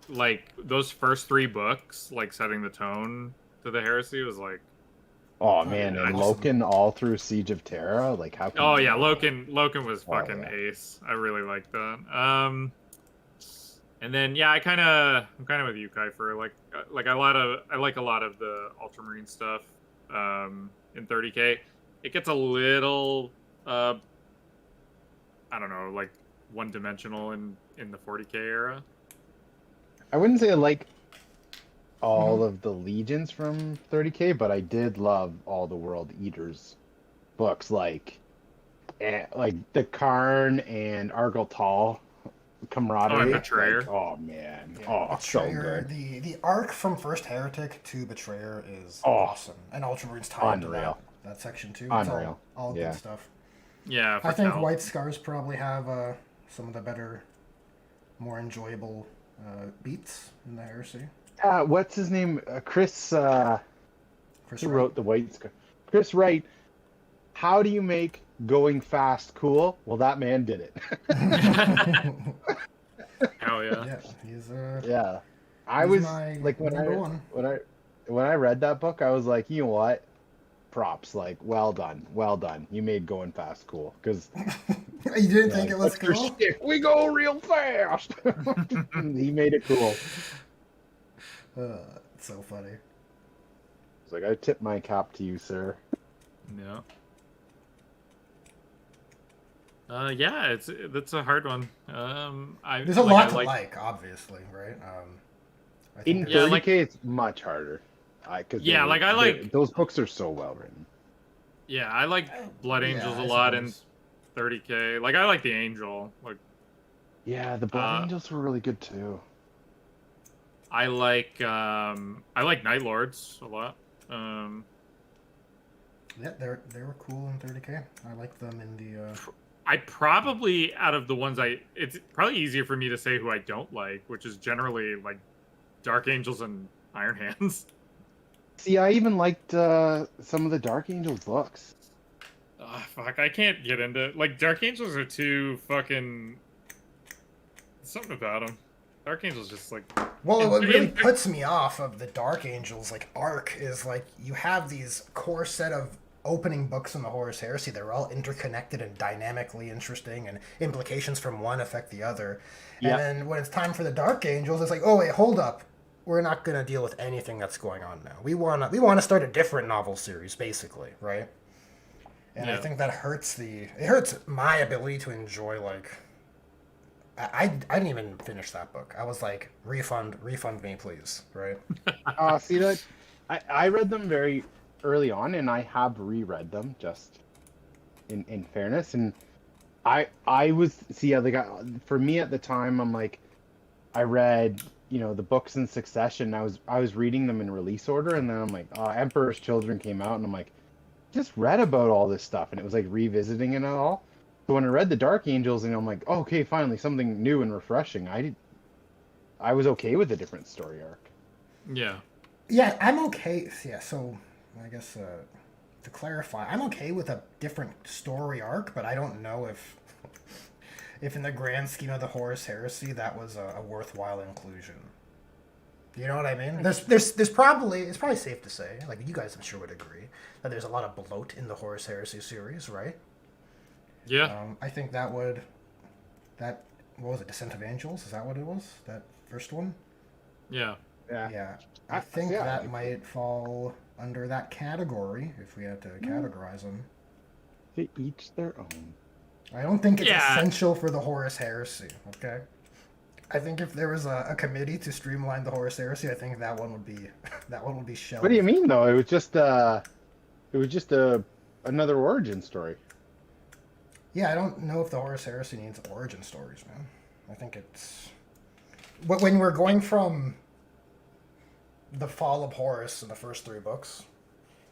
Like those first 3 books, like setting the tone to the heresy was like Oh man, and awesome. Loken all through Siege of Terra, like how? Can Oh you yeah, not? Loken was Oh, fucking yeah. ace. I really like that. And then yeah, I'm kind of with you, Kiefer. Like I like a lot of the Ultramarine stuff. In 30K, it gets a little uh, I don't know, like one dimensional in the 40K era. I wouldn't say I like Hmm. all of the legions from 30K, but I did love all the World Eaters books, like the Karn and Argyle Tall Oh, and camaraderie. Like, Betrayer. oh man, Yeah, oh so Betrayer. good, The arc from First Heretic to Betrayer is oh awesome, and Ultramarines tie into unreal, that section too. It's unreal. all good Yeah, stuff. Yeah, I for think Cal. White Scars probably have some of the better, more enjoyable beats in the Heresy. what's his name? Chris. Chris Who Wright. wrote the White Scar? Chris Wright. How do you make going fast cool? Well, that man did it. Hell yeah. Yeah, Yeah. I he's was my like number one. when I read that book, I was like, you know what? Props, like well done, well done. You made going fast cool because You didn't you're think like, it was what's your cool? shtick? We go real fast. He made it cool. It's so funny. It's like I tip my cap to you, sir. Yeah. Yeah, that's a hard one. There's a lot to like, obviously, right? I think In there's, Yeah, 30K, it's much harder. Because Yeah, like I like those books are so well written. yeah, I like Blood yeah, Angels a I lot in suppose. 30K. Like I like the Angel. Like Yeah, the Blood uh Angels were really good too. I like Night Lords a lot. Um Yeah, they were cool in 30K. I like them in the. I probably out of the ones it's probably easier for me to say who I don't like, which is generally like Dark Angels and Iron Hands. See, I even liked some of the Dark Angels books. Fuck, I can't get into like Dark Angels are too fucking something about them. Dark Angels just like Well, what really in- puts me off of the Dark Angels like arc is like you have these core set of opening books in the Horus Heresy. They're all interconnected and dynamically interesting, and implications from one affect the other. And Yeah. then when it's time for the Dark Angels, it's like, oh wait, hold up. We're not gonna deal with anything that's going on now. We wanna start a different novel series, basically, right? And I Yeah. think that it hurts my ability to enjoy like I didn't even finish that book. I was like, refund me, please, right? See that? I read them very early on, and I have reread them just in fairness. And I was for me at the time, I'm like, I read the books in succession. I was reading them in release order, and then I'm like, Emperor's Children came out, and I'm like, just read about all this stuff, and it was like revisiting it all. So when I read the Dark Angels, and I'm like, oh, okay, finally something new and refreshing. I was okay with a different story arc. Yeah. Yeah, I'm okay. Yeah, so I guess to clarify, I'm okay with a different story arc, but I don't know if in the grand scheme of the Horus Heresy that was a worthwhile inclusion. You know what I mean? There's probably it's probably safe to say, like you guys I'm sure would agree, that there's a lot of bloat in the Horus Heresy series, right? Yeah. I think that what was it, Descent of Angels? Is that what it was? That first one? Yeah. Yeah. I think yeah, that might fall under that category if we had to categorize them. To each their own. I don't think it's Yeah. essential for the Horus Heresy, okay? I think if there was a committee to streamline the Horus Heresy, I think that one would be that one would be shelved. What do you mean though? It was just another origin story. Yeah, I don't know if the Horus Heresy needs origin stories, man. I think it's when we're going from the fall of Horus in the first three books,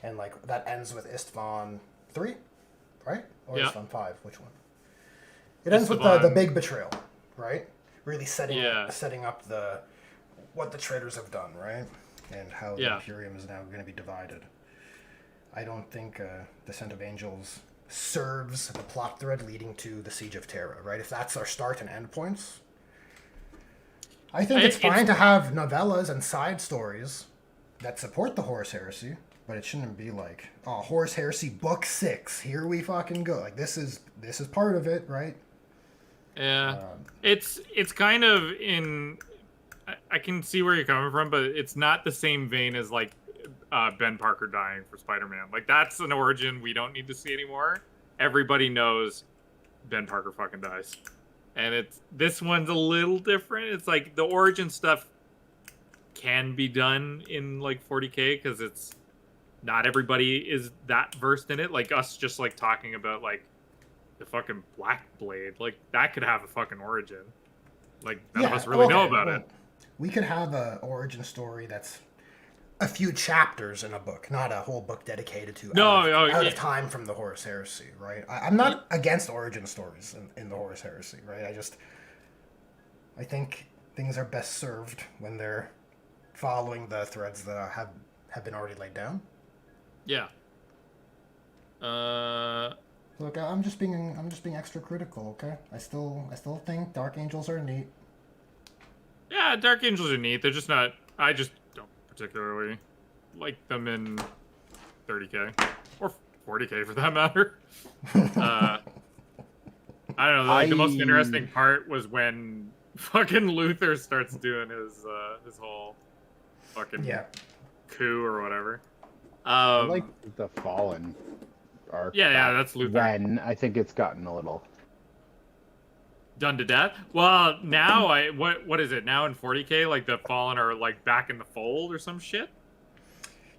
and like that ends with Istvan 3, right? Or Yeah. Istvan 5, which one? It ends with the Istvan. big betrayal, right? Really Yeah. setting up what the traitors have done, right? And how the Yeah. Imperium is now going to be divided. I don't think Descent of Angels serves the plot thread leading to the Siege of Terra, right? If that's our start and end points, I think it's fine to have novellas and side stories, that support the Horus Heresy, but it shouldn't be like, oh, Horus Heresy Book 6. Here we fucking go. Like this is part of it, right? Yeah, it's kind of in. I can see where you're coming from, but it's not the same vein as like Ben Parker dying for Spider-Man. Like that's an origin we don't need to see anymore. Everybody knows Ben Parker fucking dies, and this one's a little different. It's like the origin stuff can be done in like 40K because it's not everybody is that versed in it. Like us, just like talking about like the fucking Black Blade, like that could have a fucking origin. Like none of us really know about it. We could have a origin story that's a few chapters in a book, not a whole book dedicated to out of time from the Horus Heresy, right? I'm not against origin stories in the Horus Heresy, right? I think things are best served when they're following the threads that have been already laid down. Yeah. Look, I'm just being extra critical, okay? I still think Dark Angels are neat. Yeah, Dark Angels are neat. They're just not. I just don't particularly like them in 30K or 40K for that matter. I don't know. Like the most interesting part was when fucking Luther starts doing his whole fucking coup or whatever. I like the Fallen arc. Yeah, that's Luther. Then I think it's gotten a little done to death. Well, now what is it now in 40K? Like the Fallen are like back in the fold or some shit.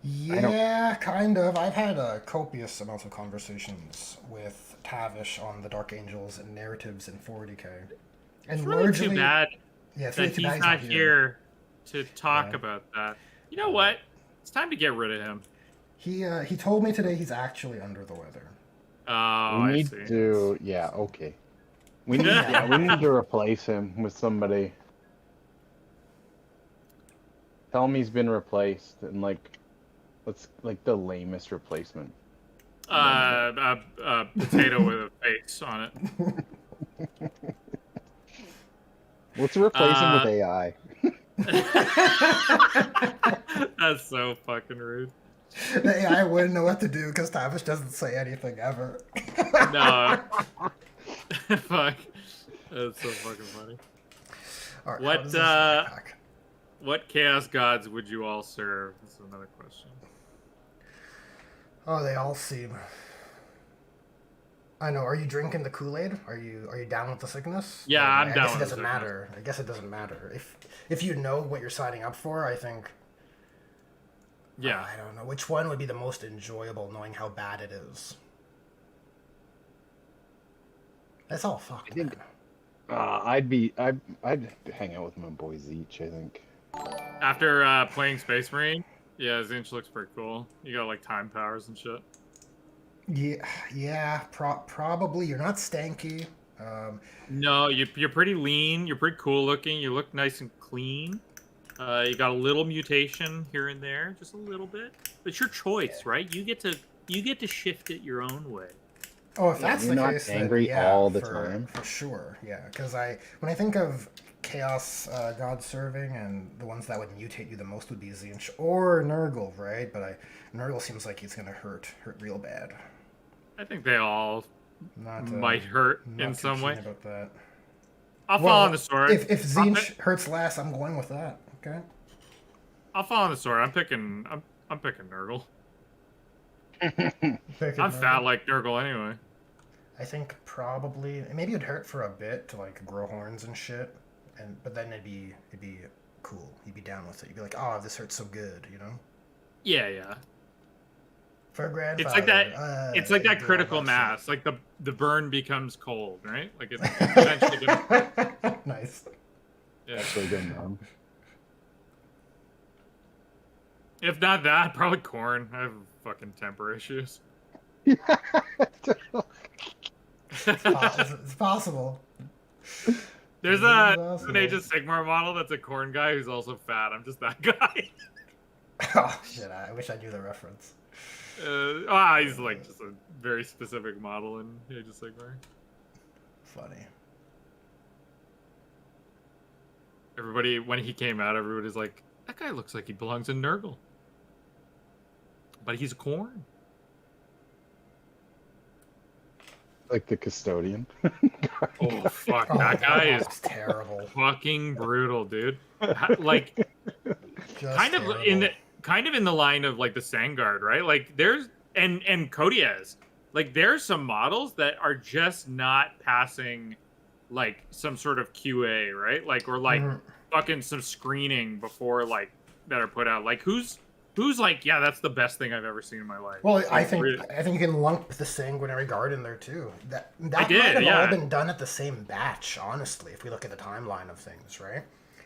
Yeah, kind of. I've had copious amounts of conversations with Tavish on the Dark Angels and narratives in 40K. And it's really too bad that he's not here to talk about that. You know what? It's time to get rid of him. He told me today he's actually under the weather. Oh, we need to. Yeah, okay. We need to replace him with somebody. Tell him he's been replaced and like, what's like the lamest replacement? A potato with a face on it. Let's replace him with AI. That's so fucking rude. The AI wouldn't know what to do because Tavish doesn't say anything ever. No. Fuck. That's so fucking funny. All right, what chaos gods would you all serve? That's another question. Oh, they all seem. I know. Are you drinking the Kool-Aid? Are you down with the sickness? Yeah, I'm down. I guess it doesn't matter. I guess it doesn't matter if you know what you're signing up for. I think. Yeah. I don't know which one would be the most enjoyable, knowing how bad it is. That's all fuck. I think. I'd hang out with my boy Zeech, I think. After playing Space Marine, yeah, Zinch looks pretty cool. You got like time powers and shit. Yeah, probably. You're not stanky. No, you're pretty lean. You're pretty cool looking. You look nice and clean. You got a little mutation here and there, just a little bit. But it's your choice, right? You get to shift it your own way. Oh, if that's the not case, angry then, all the time. For sure, yeah. Because when I think of Chaos God serving, and the ones that would mutate you the most would be Zinch or Nurgle, right? But Nurgle seems like he's gonna hurt real bad. I think they all might hurt in some way. About that. I'll fall on the sword. If Zinch hurts less, I'm going with that. Okay. I'll fall on the sword. I'm picking Nurgle. I'm fat like Nurgle anyway. I think probably maybe it'd hurt for a bit to like grow horns and shit, but then it'd be cool. You'd be down with it. You'd be like, oh, this hurts so good, you know? Yeah. For a grandfather. It's like that. It's like that critical mass. Like the burn becomes cold, right? Like it's eventually gonna... Nice. Yeah. Actually good enough. If not that, probably corn. I have fucking temper issues. It's possible. There's an Age of Sigmar model that's a corn guy who's also fat. I'm just that guy. Oh shit! I wish I knew the reference. He's like just a very specific model in Age of Sigmar. Funny. Everybody, when he came out, everybody's like, that guy looks like he belongs in Nurgle. but he's a corn. Like the custodian. Oh fuck, Oh, that guy is that's terrible. fucking brutal, dude. Like Just kind of terrible. in the line of like the Sangard, right? Like there's and Kodiaz. Like there's some models that are just not passing like some sort of QA, right? Like or like fucking some screening before like that are put out. Like who's like, yeah, that's the best thing I've ever seen in my life. Well, Like, I think you can lump the Sanguinary Guard in there too. That might have all been done at the same batch, honestly, if we look at the timeline of things, right?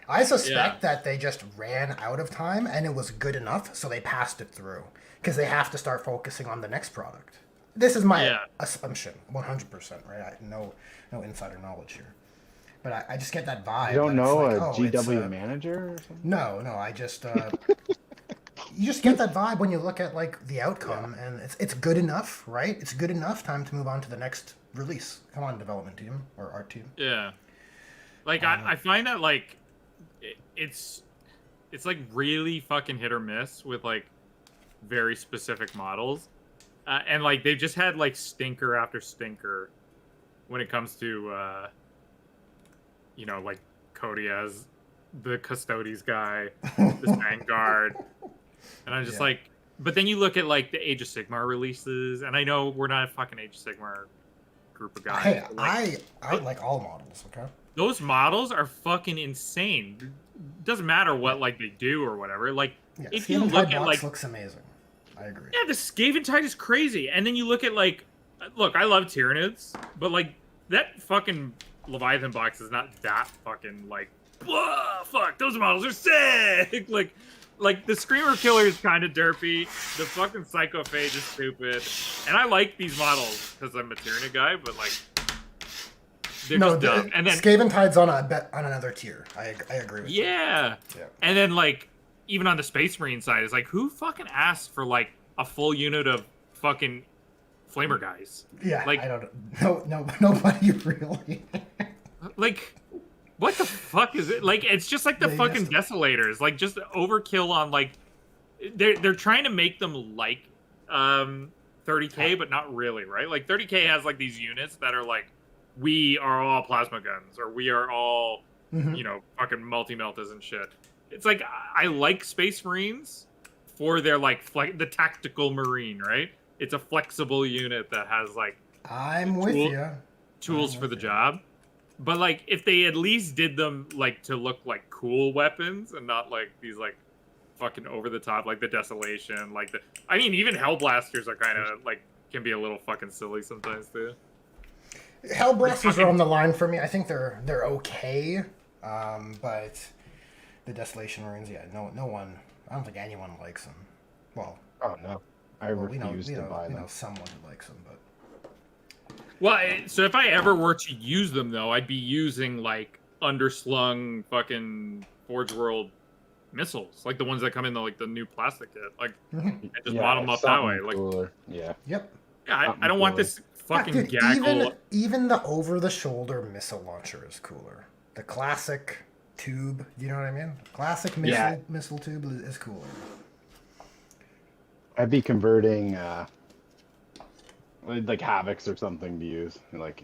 I suspect that they just ran out of time and it was good enough, so they passed it through because they have to start focusing on the next product. This is my assumption, 100%, right? No insider knowledge here, but I just get that vibe. You don't know like, a GW manager or something? No, I just you just get that vibe when you look at like the outcome, and it's good enough, right? It's good enough. Time to move on to the next release. Come on, development team or art team. Yeah, like I find that like it's like really fucking hit or miss with like very specific models, and like they've just had like stinker after stinker when it comes to like Cody as the Custodes guy, the Vanguard. And I'm just like, but then you look at like the Age of Sigmar releases, and I know we're not a fucking Age of Sigmar group of guys. Hey, I like all models, okay? Those models are fucking insane. Doesn't matter what like they do or whatever. Like if you look at like looks amazing. I agree. Yeah, the Skaven Tide is crazy. And then you look at like I love Tyranids, but like that fucking Leviathan box is not that fucking like whoa, fuck, those models are sick. Like the Screamer Killer is kind of derpy. The fucking Psychophage is stupid. And I like these models because I'm a Tyranid guy, but like they're just dumb. And then Skaven Tide's on another tier. I agree with you. Yeah. And then like even on the Space Marine side, it's like who fucking asked for like a full unit of fucking Flamer guys? Yeah, like I don't know. Nobody really. Like what the fuck is it? Like it's just like the fucking Desolators, like just overkill on like they're trying to make them like 30k, but not really, right? Like 30k has like these units that are like we are all plasma guns or we are all fucking multi-meltas and shit. It's like I like Space Marines for their like the tactical marine, right? It's a flexible unit that has like tools for the job. But like if they at least did them like to look like cool weapons and not like these like fucking over the top like the Desolation, like the I mean even Hellblasters are kind of like can be a little fucking silly sometimes too. Hellblasters are on the line for me. I think they're okay, but the Desolation Marines, no one. I don't think anyone likes them. Well, oh no, I refuse to buy them. We know someone who likes them, but. Well, so if I ever were to use them, though, I'd be using, like, underslung fucking Forge World missiles. Like, the ones that come in the new plastic kit. Like, and just model them up that way. Like, cooler. Yeah. Yep. Yeah, I don't want this fucking gaggle. Even the over-the-shoulder missile launcher is cooler. The classic tube, you know what I mean? Classic missile tube is cooler. I'd be converting... like Havocs or something to use, like.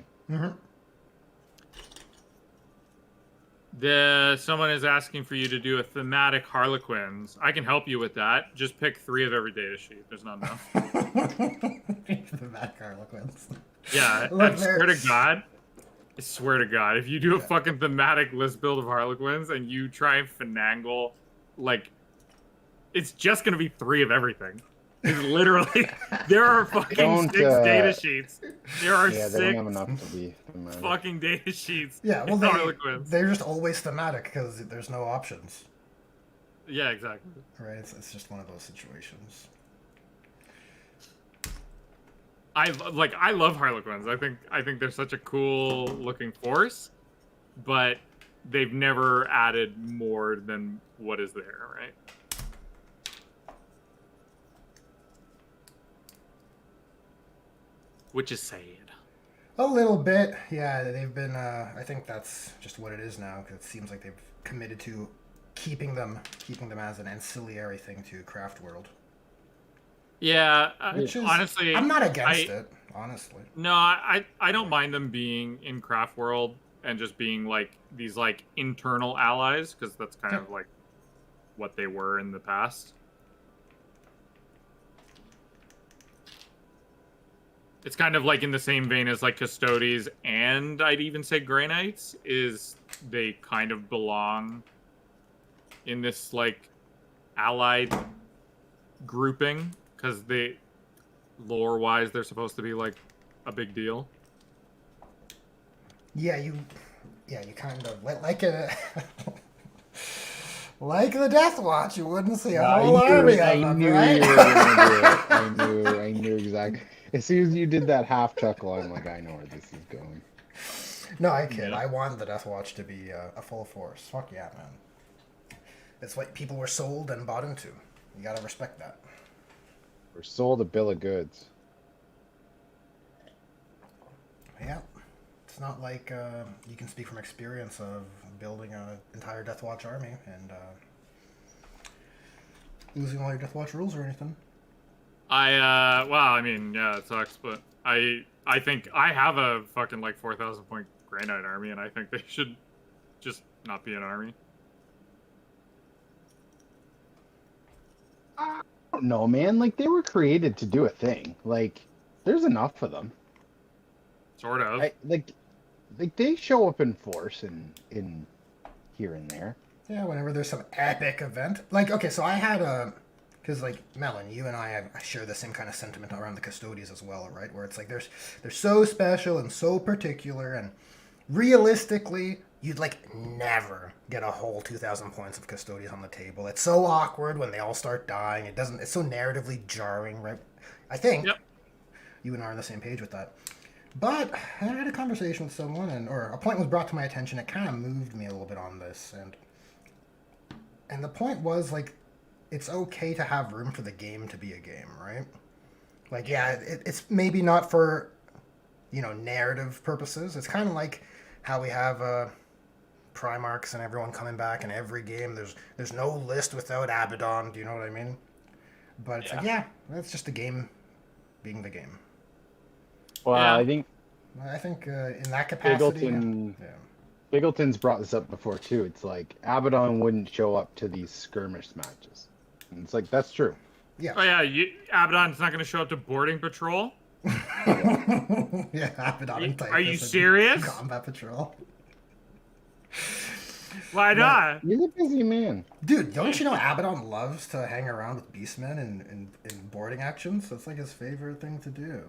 Someone is asking for you to do a thematic Harlequins. I can help you with that. Just pick 3 of every data sheet. There's not enough. Thematic Harlequins. Yeah, I swear to God, if you do a fucking thematic list build of Harlequins and you try and finagle, like, it's just gonna be 3 of everything. It's literally there are fucking 6 data sheets. There are 6 they don't have enough to be fucking data sheets. Yeah, well, they're just always thematic because there's no options. Yeah, exactly. Right, it's just one of those situations. I love Harlequins. I think they're such a cool looking force, but they've never added more than what is there, right? Which is sad. A little bit, yeah. They've been. I think that's just what it is now. Because it seems like they've committed to keeping them as an ancillary thing to Craft World. Yeah, which is honestly, I'm not against I it. Honestly, no, I don't mind them being in Craft World and just being like these like internal allies because that's kind okay. of like what they were in the past. It's kind of like in the same vein as like Custodes and I'd even say Grey Knights is they kind of belong in this like allied grouping because they lore wise they're supposed to be like a big deal. Yeah, you kind of like a like the Death Watch. You wouldn't see a whole army of them, knew right? you were gonna do it. I knew exactly. As soon as you did that half chuckle, I'm like, I know where this is going. No, I kid. Yeah. I want the Death Watch to be a full force. Fuck yeah, man. It's what people were sold and bought into. You gotta respect that. We're sold a bill of goods. Yeah. It's not like you can speak from experience of building an entire Death Watch army and losing all your Death Watch rules or anything. Well, I mean, yeah, it sucks, but I think I have a fucking like 4,000 point Grey Knight army, and I think they should just not be an army. I don't know, man. Like they were created to do a thing. Like there's enough of them. Sort of. Like they show up in force in here and there. Yeah, whenever there's some epic event. Like, okay, so I had a... Because, like, Melon, you and I share the same kind of sentiment around the Custodians as well, right? Where it's like they're so special and so particular, and realistically, you'd, like, never get a whole 2,000 points of Custodians on the table. It's so awkward when they all start dying. It's so narratively jarring, right? I think you and I are on the same page with that. But I had a conversation with someone, or a point was brought to my attention. It kind of moved me a little bit on this, and the point was like, it's okay to have room for the game to be a game, right? Like, yeah, it's maybe not for, narrative purposes. It's kind of like how we have Primarchs and everyone coming back in every game. There's no list without Abaddon. Do you know what I mean? But it's like, yeah, that's just the game being the game. Well, Yeah. I think In that capacity, Bigleton's brought this up before too. It's like Abaddon wouldn't show up to these skirmish matches. And it's like that's true. yeah, Oh yeah, Abaddon's not going to show up to boarding patrol. yeah, Abaddon and Are you Typhus and serious? Combat Patrol. Why not? He's a busy man. Dude, don't you know Abaddon loves to hang around with Beastmen in boarding actions? That's like his favorite thing to do.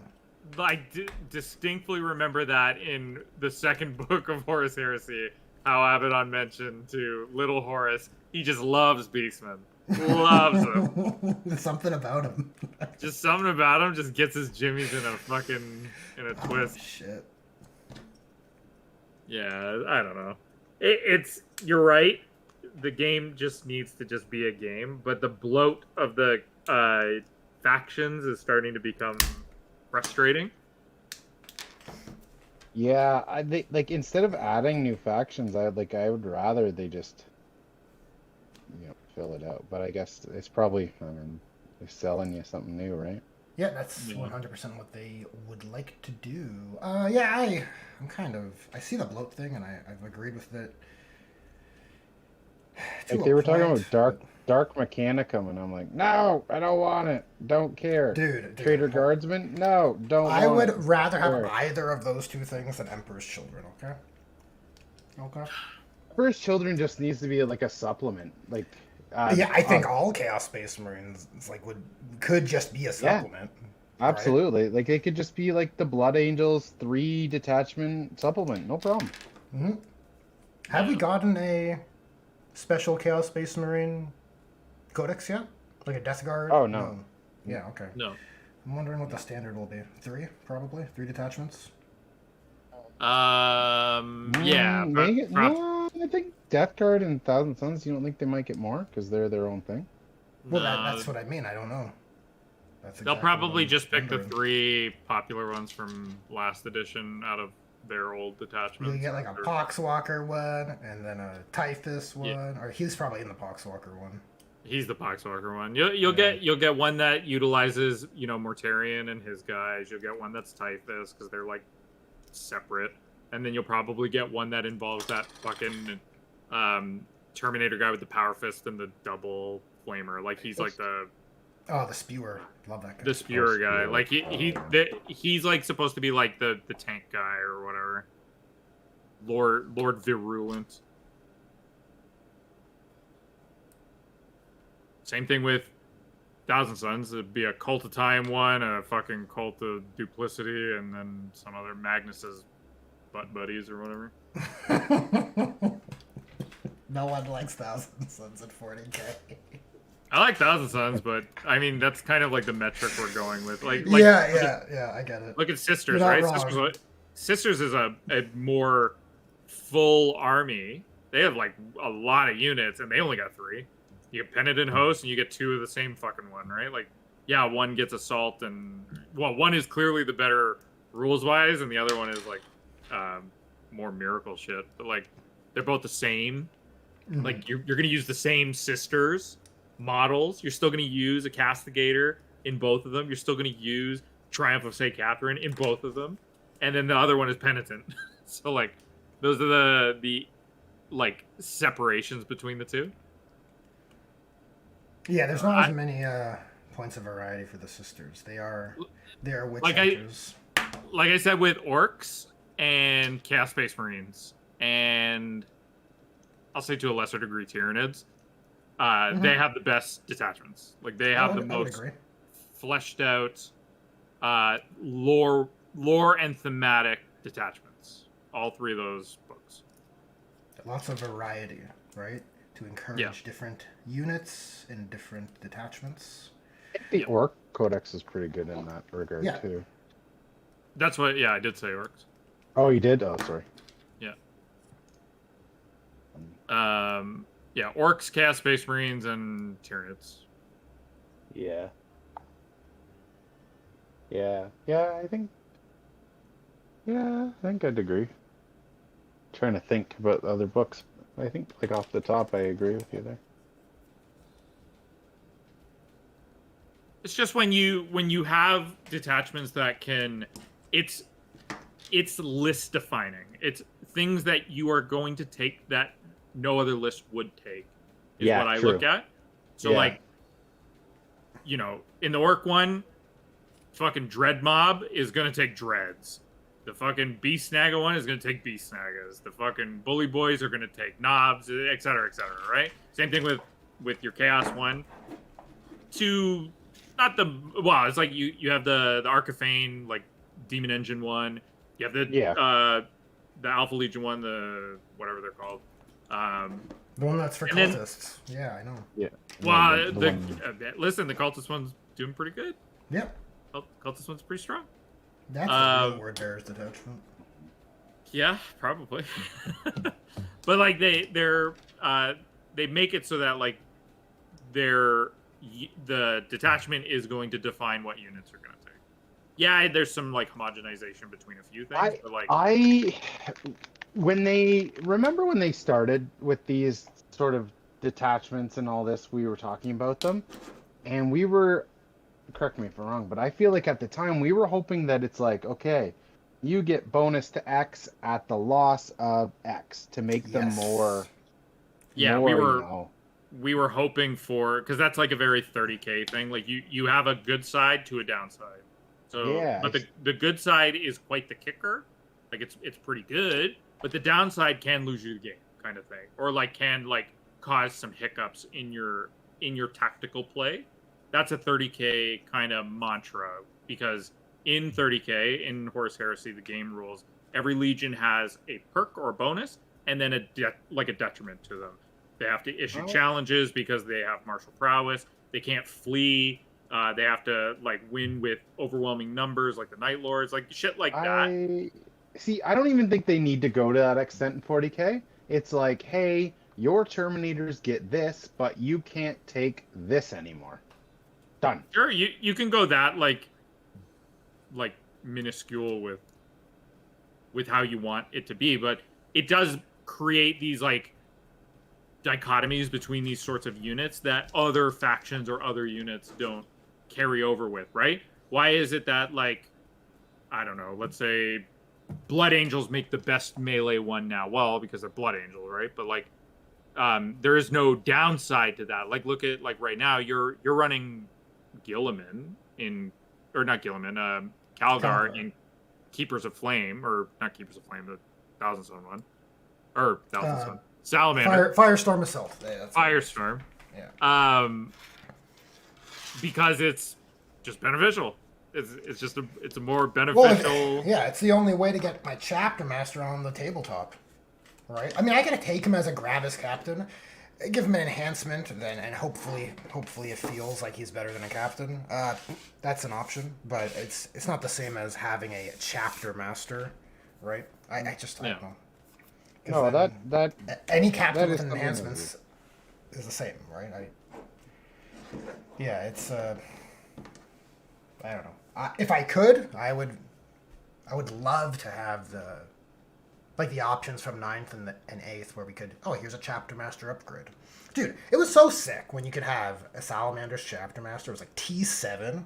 I distinctly remember that in the second book of Horus Heresy, how Abaddon mentioned to little Horus, he just loves Beastmen. Loves them. There's something about him. Just something about him just gets his jimmies in a twist. Shit. Yeah, I don't know. You're right. The game just needs to just be a game, but the bloat of the factions is starting to become frustrating. Yeah, like instead of adding new factions, I would rather they just fill it out. But I guess it's probably they're selling you something new, right? Yeah, that's 100% what they would like to do. Yeah, I see the bloat thing, and I've agreed with it. Like they were talking about Dark Mechanicum, and I'm like, no, I don't want it. Don't care. Dude. Traitor Guardsman? No, don't I want would it. rather have Sure. either of those two things than Emperor's Children, okay? Okay. First Children just needs to be like a supplement. Like Yeah, I think all Chaos Space Marines could just be a supplement. absolutely. Right? Like it could just be like the Blood Angels 3 detachment supplement. No problem. Mm-hmm. Have we gotten a special Chaos Space Marine codex yet? Like a Death Guard? Oh, no. Yeah, okay. No. I'm wondering what the standard will be. 3, probably? 3 detachments? Yeah. No, I think Death Guard and Thousand Suns, you don't think they might get more? Because they're their own thing? Well, that's what I mean. I don't know. They'll probably just pick the 3 popular ones from last edition out of their old detachments. You get like a Poxwalker one, and then a Typhus one. Yeah. Or he's probably in the Poxwalker one. He's the Poxwalker one. You'll get one that utilizes Mortarion and his guys. You'll get one that's Typhus because they're like separate, and then you'll probably get one that involves that fucking Terminator guy with the power fist and the double flamer. Like he's like the spewer. Love that guy. the spewer guy. Spewer. Like he's like supposed to be like the tank guy or whatever. Lord Virulent. Same thing with Thousand Sons. It'd be a Cult of Time one, a fucking Cult of Duplicity, and then some other Magnus's butt buddies or whatever. No one likes Thousand Sons at 40k. I like Thousand Sons, but I mean that's kind of like the metric we're going with. Like Yeah, I get it. Look at Sisters, You're right? not wrong. Sisters is a more full army. They have like a lot of units, and they only got 3. You get Penitent Host, and you get 2 of the same fucking one, right? Like, yeah, one gets Assault, and one is clearly the better rules wise, and the other one is like more miracle shit. But like, they're both the same. Mhm. Like, you're gonna use the same Sisters models. You're still gonna use a Castigator in both of them. You're still gonna use Triumph of St. Catherine in both of them, and then the other one is Penitent. So like, those are the like separations between the two. Yeah, there's not as many points of variety for the sisters. They are witch hunters. Like I said, with orcs and Chaos Space Marines, and I'll say to a lesser degree Tyranids, they have the best detachments. Like they have the most fleshed out lore and thematic detachments. All 3 of those books. Lots of variety, right? To encourage different units and different detachments. The Orc Codex is pretty good in that regard too. That's what. Yeah, I did say orcs. Oh, you did? Oh, sorry. Yeah. Yeah, orcs, Chaos Space Marines, and Tyranids. Yeah. I think I'd agree. Trying to think about other books. I think, like, off the top, I agree with you there. It's just when you have detachments that can, it's list defining. It's things that you are going to take that no other list would take. Is what I look at. So like, in the orc one, fucking Dread Mob is gonna take dreads. The fucking Beast Snagga one is going to take Beast Snaggas. The fucking Bully Boys are going to take Knobs, etc., right? Same thing with your Chaos one. It's like you have the Arcaphane, like, Demon Engine one. You have the Alpha Legion one, the whatever they're called. The one that's for cultists. Yeah, I know. Yeah. Well, listen, the Cultist one's doing pretty good. Yeah. Cultist one's pretty strong. That's a real word bearer's detachment. Yeah, probably. But like they make it so that like the detachment is going to define what units are going to take. Yeah, there's some like homogenization between a few things, but like when they started with these sort of detachments and all this, we were talking about them, and we were, correct me if I'm wrong, but I feel like at the time we were hoping that it's like, okay, you get bonus to X at the loss of X to make them more. Yeah, we were hoping for, because that's like a very 30k thing. Like you have a good side to a downside. So, but the good side is quite the kicker. Like it's pretty good, but the downside can lose you the game, kind of thing, or like can like cause some hiccups in your tactical play. That's a 30k kind of mantra, because in 30k, in Horus Heresy, the game rules, every legion has a perk or a bonus, and then a detriment to them. They have to issue challenges because they have martial prowess. They can't flee. They have to like win with overwhelming numbers, like the Night Lords, like shit like that. I don't even think they need to go to that extent in 40k. It's like, hey, your Terminators get this, but you can't take this anymore. Done. Sure, you can go that like minuscule with how you want it to be, but it does create these like dichotomies between these sorts of units that other factions or other units don't carry over with, right? Why is it that, like, I don't know, let's say Blood Angels make the best melee one now? Well, because they're Blood Angels, right? But like, there is no downside to that. Like, look at, like, right now you're running Gilliman in, or not Gilliman, Calgar in Keepers of Flame, or not Keepers of Flame, but Thousand Sun one, or Thousand Sun Salamander, Firestorm Assault. Yeah, that's Firestorm. Yeah. Because it's just beneficial. It's just a more beneficial. Well, yeah, it's the only way to get my chapter master on the tabletop, right? I mean, I gotta take him as a Gravis captain, give him an enhancement, and hopefully it feels like he's better than a captain. That's an option, but it's not the same as having a chapter master, right? I don't know. No, that any captain with something enhancements is the same, right? It's I don't know. If I could, I would love to have the options from 9th and 8th where we could, here's a chapter master upgrade. Dude, it was so sick when you could have a Salamander's chapter master. It was like T7.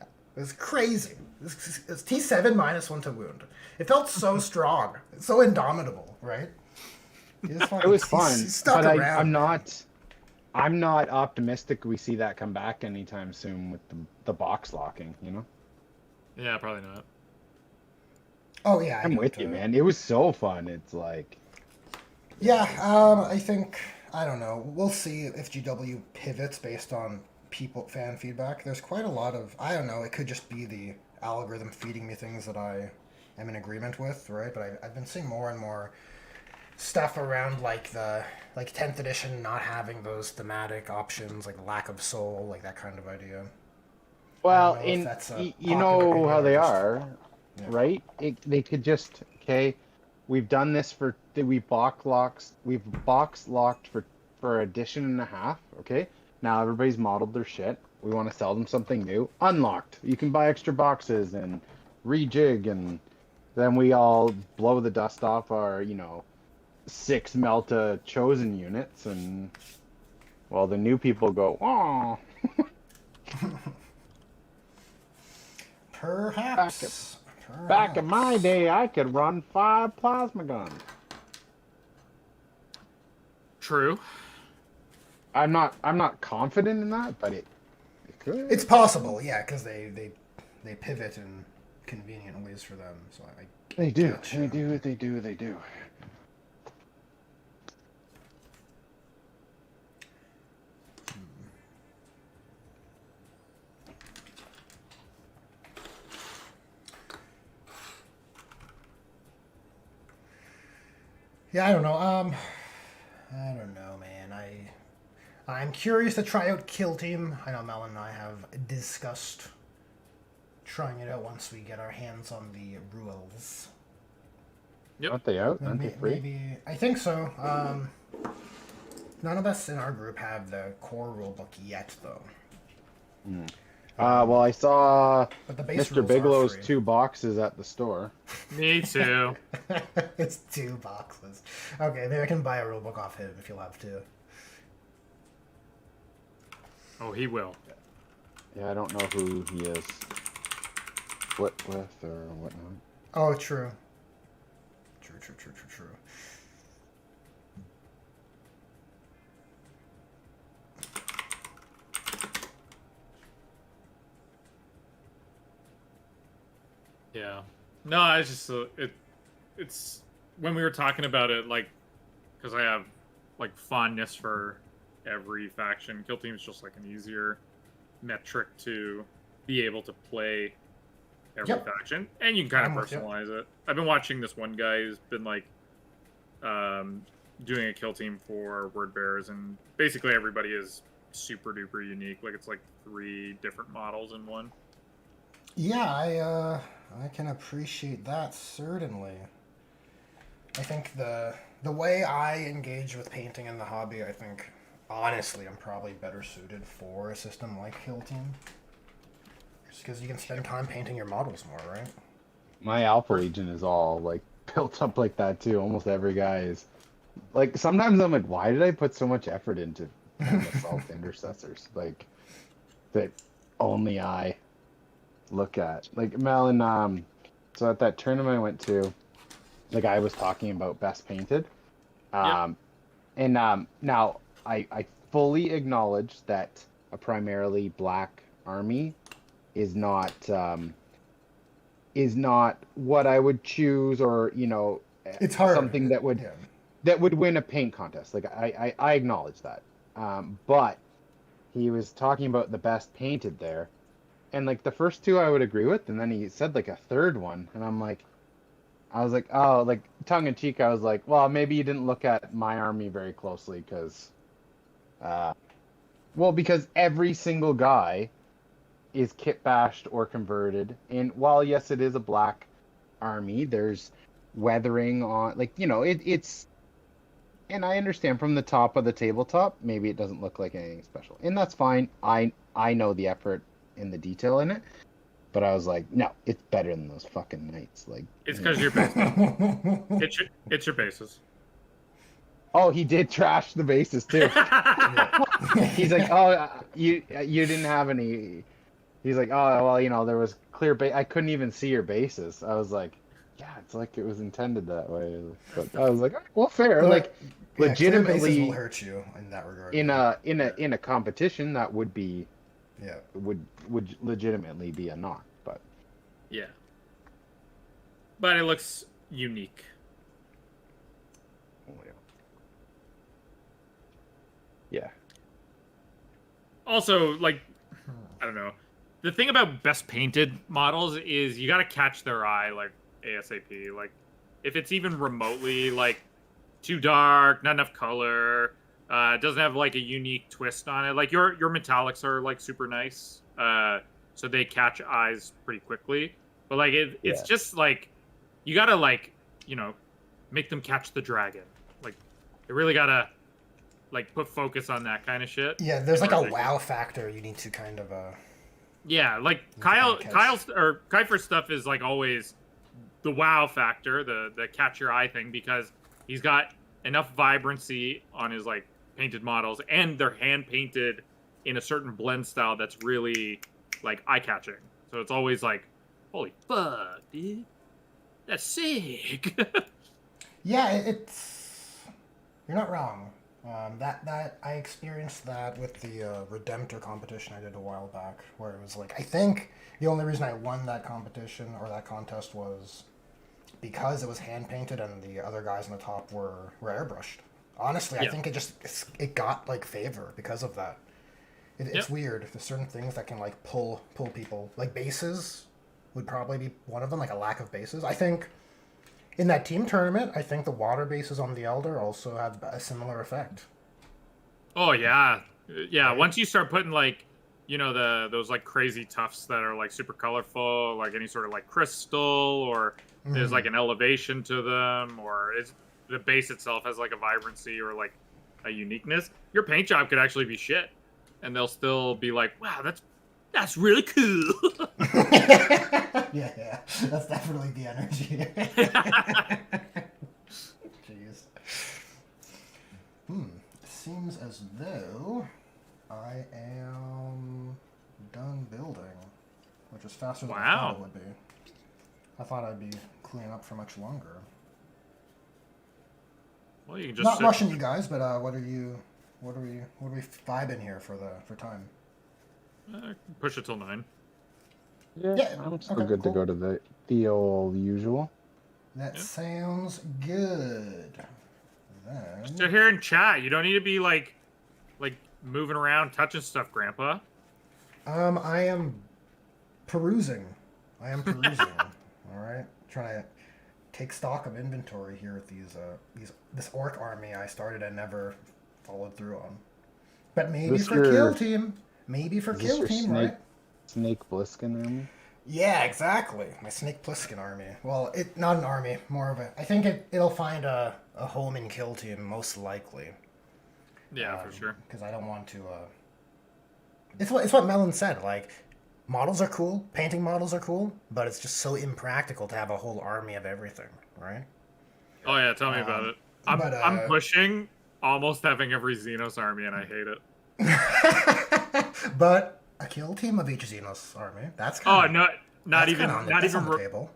It was crazy. It's T7 -1 to wound. It felt so strong. So indomitable, right? It was fun, stuck but around. I'm not optimistic we see that come back anytime soon with the box locking, you know? Yeah, probably not. Oh, yeah. I'm with you, man. It was so fun. It's like... Yeah, I think, I don't know. We'll see if GW pivots based on fan feedback. There's quite a lot of, I don't know, it could just be the algorithm feeding me things that I am in agreement with, right? But I've been seeing more and more stuff around like 10th edition not having those thematic options, like lack of soul, like that kind of idea. Well, you know how they are, yeah. Right? They could just, okay, we've done this we've box locked for edition and a half, okay? Now everybody's modeled their shit. We want to sell them something new. Unlocked. You can buy extra boxes and rejig, and then we all blow the dust off our, 6 Melta chosen units, and well, the new people go, oh. Perhaps. Back in my day, I could run 5 plasma guns. True. I'm not confident in that, but it could. It's possible, yeah, because they pivot in convenient ways for them. So They do. They do. Yeah, I don't know. I don't know, man. I'm curious to try out Kill Team. I know Mel and I have discussed trying it out once we get our hands on the rules. Yep. Aren't they out? Aren't they free? Maybe, I think so. None of us in our group have the core rulebook yet, though. Well, I saw But the base Mr. rules are Bigelow's free. 2 boxes at the store. Me too. It's 2 boxes. Okay, maybe I can buy a rulebook off him if you'll have to. Oh, he will. Yeah, I don't know who he is split with or whatnot. Oh, true. True. Yeah. No, it's just it's when we were talking about it, like, because I have like fondness for every faction. Kill Team is just like an easier metric to be able to play every faction, and you can kind of personalize it. I've been watching this one guy who's been like doing a Kill Team for Word Bearers, and basically everybody is super duper unique. Like, it's like 3 different models in one. Yeah, I can appreciate that, certainly. I think the way I engage with painting in the hobby, I think, honestly, I'm probably better suited for a system like Kill Team. Just because you can spend time painting your models more, right? My Alpha Legion is all, like, built up like that, too. Almost every guy is Like sometimes I'm like, why did I put so much effort into 10 assault intercessors? Like that only I look at. Like Melon, so at that tournament I went to, the guy was talking about best painted. Yep. And now I fully acknowledge that a primarily black army is not what I would choose, or It's hard. something that would Yeah. win a paint contest. Like I acknowledge that. But he was talking about the best painted there, and like the first two I would agree with, and then he said like a third one, and I was like, oh, like tongue in cheek, I was like, well, maybe you didn't look at my army very closely, uh, because every single guy is kit bashed or converted, and while yes, it is a black army, there's weathering on, like it's, and I understand from the top of the tabletop, maybe it doesn't look like anything special, and that's fine. I know the effort and the detail in it, but I was like, no, it's better than those fucking knights. Like, It's because your bases. It's your bases. Oh, he did trash the bases too. He's like, oh, you didn't have any. He's like, oh, well, there was clear I couldn't even see your bases. I was like, yeah, it's like it was intended that way. But I was like, well, fair. But, Like, yeah, clear bases will legitimately, hurt you in that regard. in a competition, that would be Yeah. would legitimately be a knock. But Yeah. But it looks unique. yeah, Also, like, I don't know. The thing about best painted models is you got to catch their eye, like, ASAP. Like, if it's even remotely, like, too dark, not enough color, doesn't have, like, a unique twist on it. Like, your metallics are, like, super nice. So they catch eyes pretty quickly. But, like, it's Yeah. just, like, you got to, like, make them catch the dragon. Like, they really got to, like, put focus on that kind of shit. Yeah, there's like a Or they- wow factor you need to kind of Yeah, like catch. Kiefer's stuff is like always the wow factor, the catch your eye thing, because he's got enough vibrancy on his like painted models, and they're hand painted in a certain blend style that's really like eye catching. So it's always like, holy fuck, dude, that's sick. Yeah, it's you're not wrong. That I experienced that with the Redemptor competition I did a while back, where it was like I think the only reason I won that competition or that contest was because it was hand painted and the other guys on the top were airbrushed. Honestly, I Yeah. think it got like favor because of that. It's Yep. weird. There's certain things that can like pull people. Like bases would probably be one of them. Like a lack of bases. I think in that team tournament, I think the water bases on the Elder also had a similar effect. Oh yeah, yeah. Once you start putting like, those like crazy tufts that are like super colorful, like any sort of like crystal, or there's like an elevation to them, or the base itself has like a vibrancy or like a uniqueness. Your paint job could actually be shit, and they'll still be like, wow, that's really cool. Yeah, that's definitely the energy. Jeez. Seems as though I am done building, which is faster than I thought it would be. I thought I'd be cleaning up for much longer. Well, you can just Not rushing you guys, but what are we vibing here for time? push it till 9. Yeah, I'm still okay, good cool. to go to the old usual. That sounds good. Sit Then here and chat. You don't need to be like moving around, touching stuff, Grandpa. I am perusing. All right, trying to take stock of inventory here with this orc army I started and never followed through on. But maybe This for your- kill team. Maybe for Is this kill your team, right? Snake Bliskin army? Yeah, exactly. My Snake Plissken army. Well, not an army, more of a. I think it'll find a home in kill team most likely. Yeah, for sure. Because I don't want to. It's what Melon said. Like, models are cool, painting models are cool, but it's just so impractical to have a whole army of everything, right? Oh yeah, tell me about it. I'm But I'm pushing almost having every Xenos army, and I hate it. but a kill team of each Xenos army. That's Oh, kind of not even on not even the table.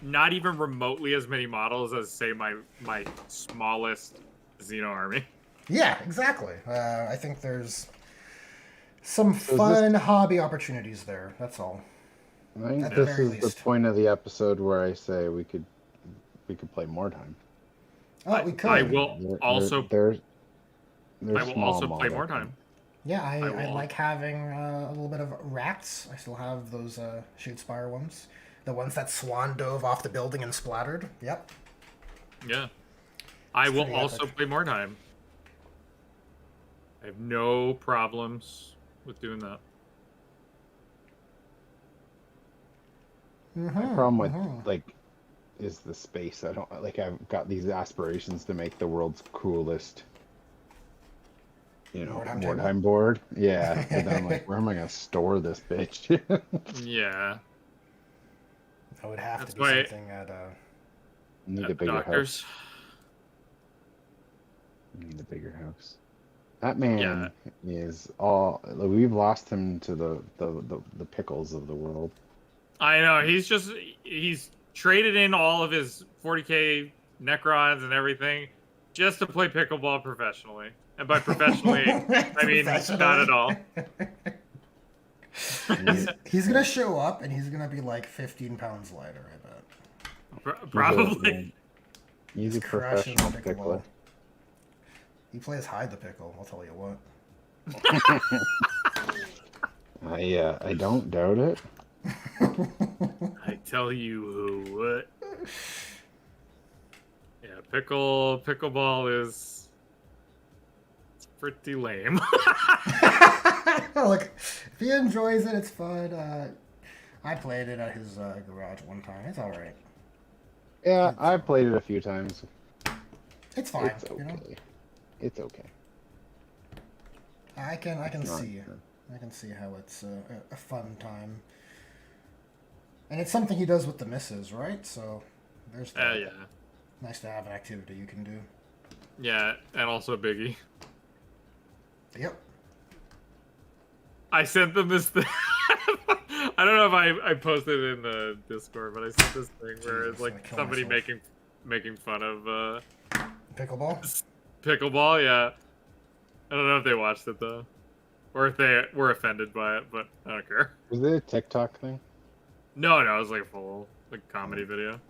not even remotely as many models as say my smallest Xeno army. Yeah, exactly. I think there's some So fun hobby opportunities there. That's all. I think At the this very is the least. point of the episode where I say we could play more time. Oh, we could. I will also They're small play model more time. Yeah, I I will. like having a little bit of rats. I still have those Shadespire ones. The ones that swan dove off the building and splattered. Yep. Yeah. I will pretty also epic. play more time. I have no problems with doing that. Mm-hmm, My problem with like is the space. I don't like. I've got these aspirations to make the world's coolest, Mordheim Mordheim board. Yeah, but then I'm like, where am I gonna store this bitch? Yeah. That would have That's to be why something at Need a bigger doctors. house. Need a bigger house. That man is all. We've lost him to the pickles of the world. I know, he's traded in all of his 40k Necrons and everything just to play pickleball professionally. And by professionally, I mean not at all. he's gonna show up and he's gonna be like 15 pounds lighter, I bet. Probably. He's a crushing professional pickleball. pickler. He plays hide the pickle, I'll tell you what. I don't doubt it. I tell you what. Yeah, pickleball is it's pretty lame. Look, if he enjoys it, it's fun. I played it at his garage one time. It's all right. Yeah, I've played it a few times. It's fine. It's okay. You know? It's okay. I can It's not- see. I can see how it's a fun time. And it's something he does with the missus, right? So there's that. Yeah. Nice to have an activity you can do. Yeah, and also Biggie. Yep. I sent them this thing. I don't know if I posted it in the Discord, but I sent this thing where Jesus, it's like I'm gonna kill somebody myself. making fun of Pickleball? pickleball. Yeah, I don't know if they watched it though, or if they were offended by it, but I don't care. Was it a TikTok thing? No, it was like a full comedy video.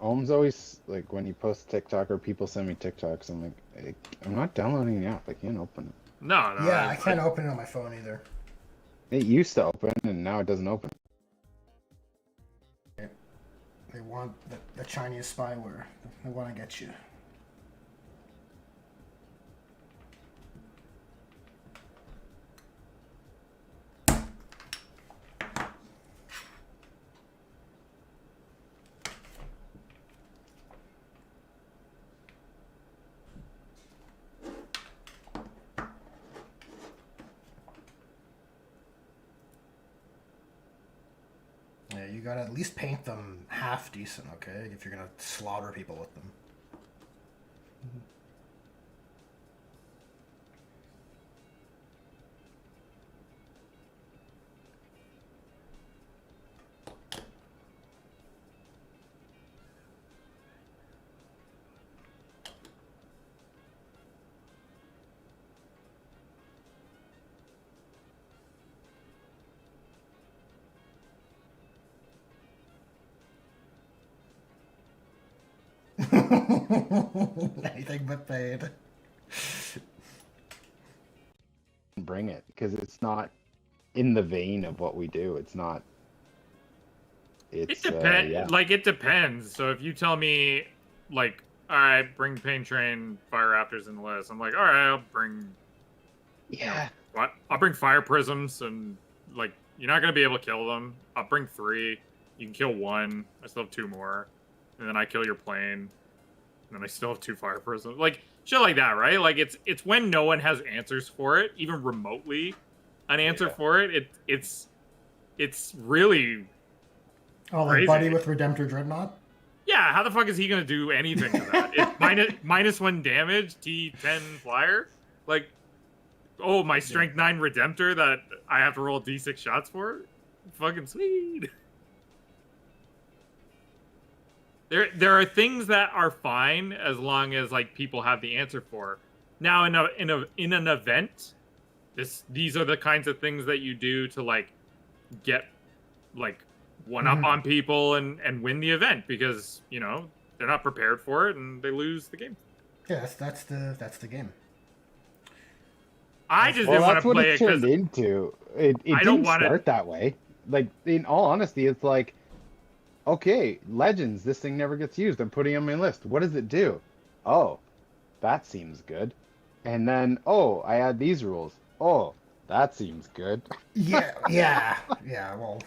Ohm's always like when he posts TikTok or people send me TikToks. I'm like, I'm not downloading the app. I can't open it. No. Yeah, I can't open it on my phone either. It used to open and now it doesn't open. They want the Chinese spyware. They want to get you. Yeah, you gotta at least paint them half decent, okay? If you're gonna slaughter people with them. Anything but paid. Bring it because it's not in the vein of what we do. It's not. It's It depends. yeah. Like it depends. So if you tell me, like, all right, bring Pain Train, Fire Raptors in the list, I'm like, all right, I'll bring. Yeah. What? I'll bring Fire Prisms, and like, you're not gonna be able to kill them. I'll bring 3. You can kill 1. I still have 2 more, and then I kill your plane, and then I still have 2 Fire Prisms. Like shit like that, right? Like it's when no one has answers for it, even remotely, an answer for it. It's really. Oh, like Crazy. Buddy with Redemptor Dreadnought? Yeah, how the fuck is he gonna do anything to that? It's -1 damage, T10 flyer. Like, oh, my strength 9 redemptor that I have to roll D6 shots for? Fucking sweet. There are things that are fine as long as like people have the answer for. Now in an event, these are the kinds of things that you do to like get like one up on people and win the event because, you know, they're not prepared for it and they lose the game. Yeah, that's the game. I just Well, didn't want that's to what play it it because turned into. It I don't didn't want start it. that way. Like, in all honesty, it's like, okay, Legends, this thing never gets used. I'm putting it on my list. What does it do? Oh, that seems good. And then, oh, I add these rules. Oh, that seems good. Yeah. Well,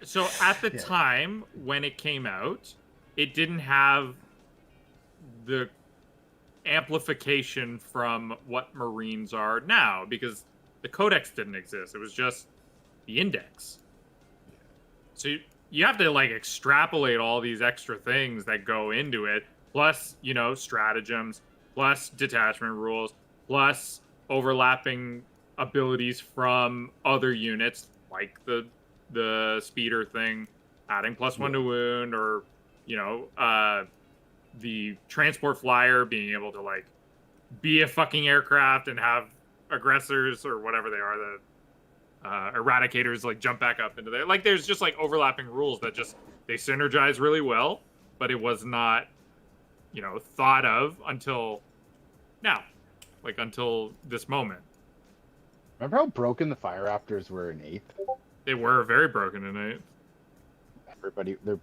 So at the Yeah. time when it came out, it didn't have the amplification from what Marines are now because the codex didn't exist. It was just the index. So you have to like extrapolate all these extra things that go into it, plus, you know, stratagems, plus detachment rules, plus overlapping abilities from other units like the speeder thing, adding +1 to wound, or, you know, the transport flyer being able to like be a fucking aircraft and have aggressors or whatever they are, the eradicators like jump back up into there. Like there's just like overlapping rules that just they synergize really well, but it was not, you know, thought of until now, like until this moment. Remember how broken the Fire Raptors were in 8th? They were very broken in it.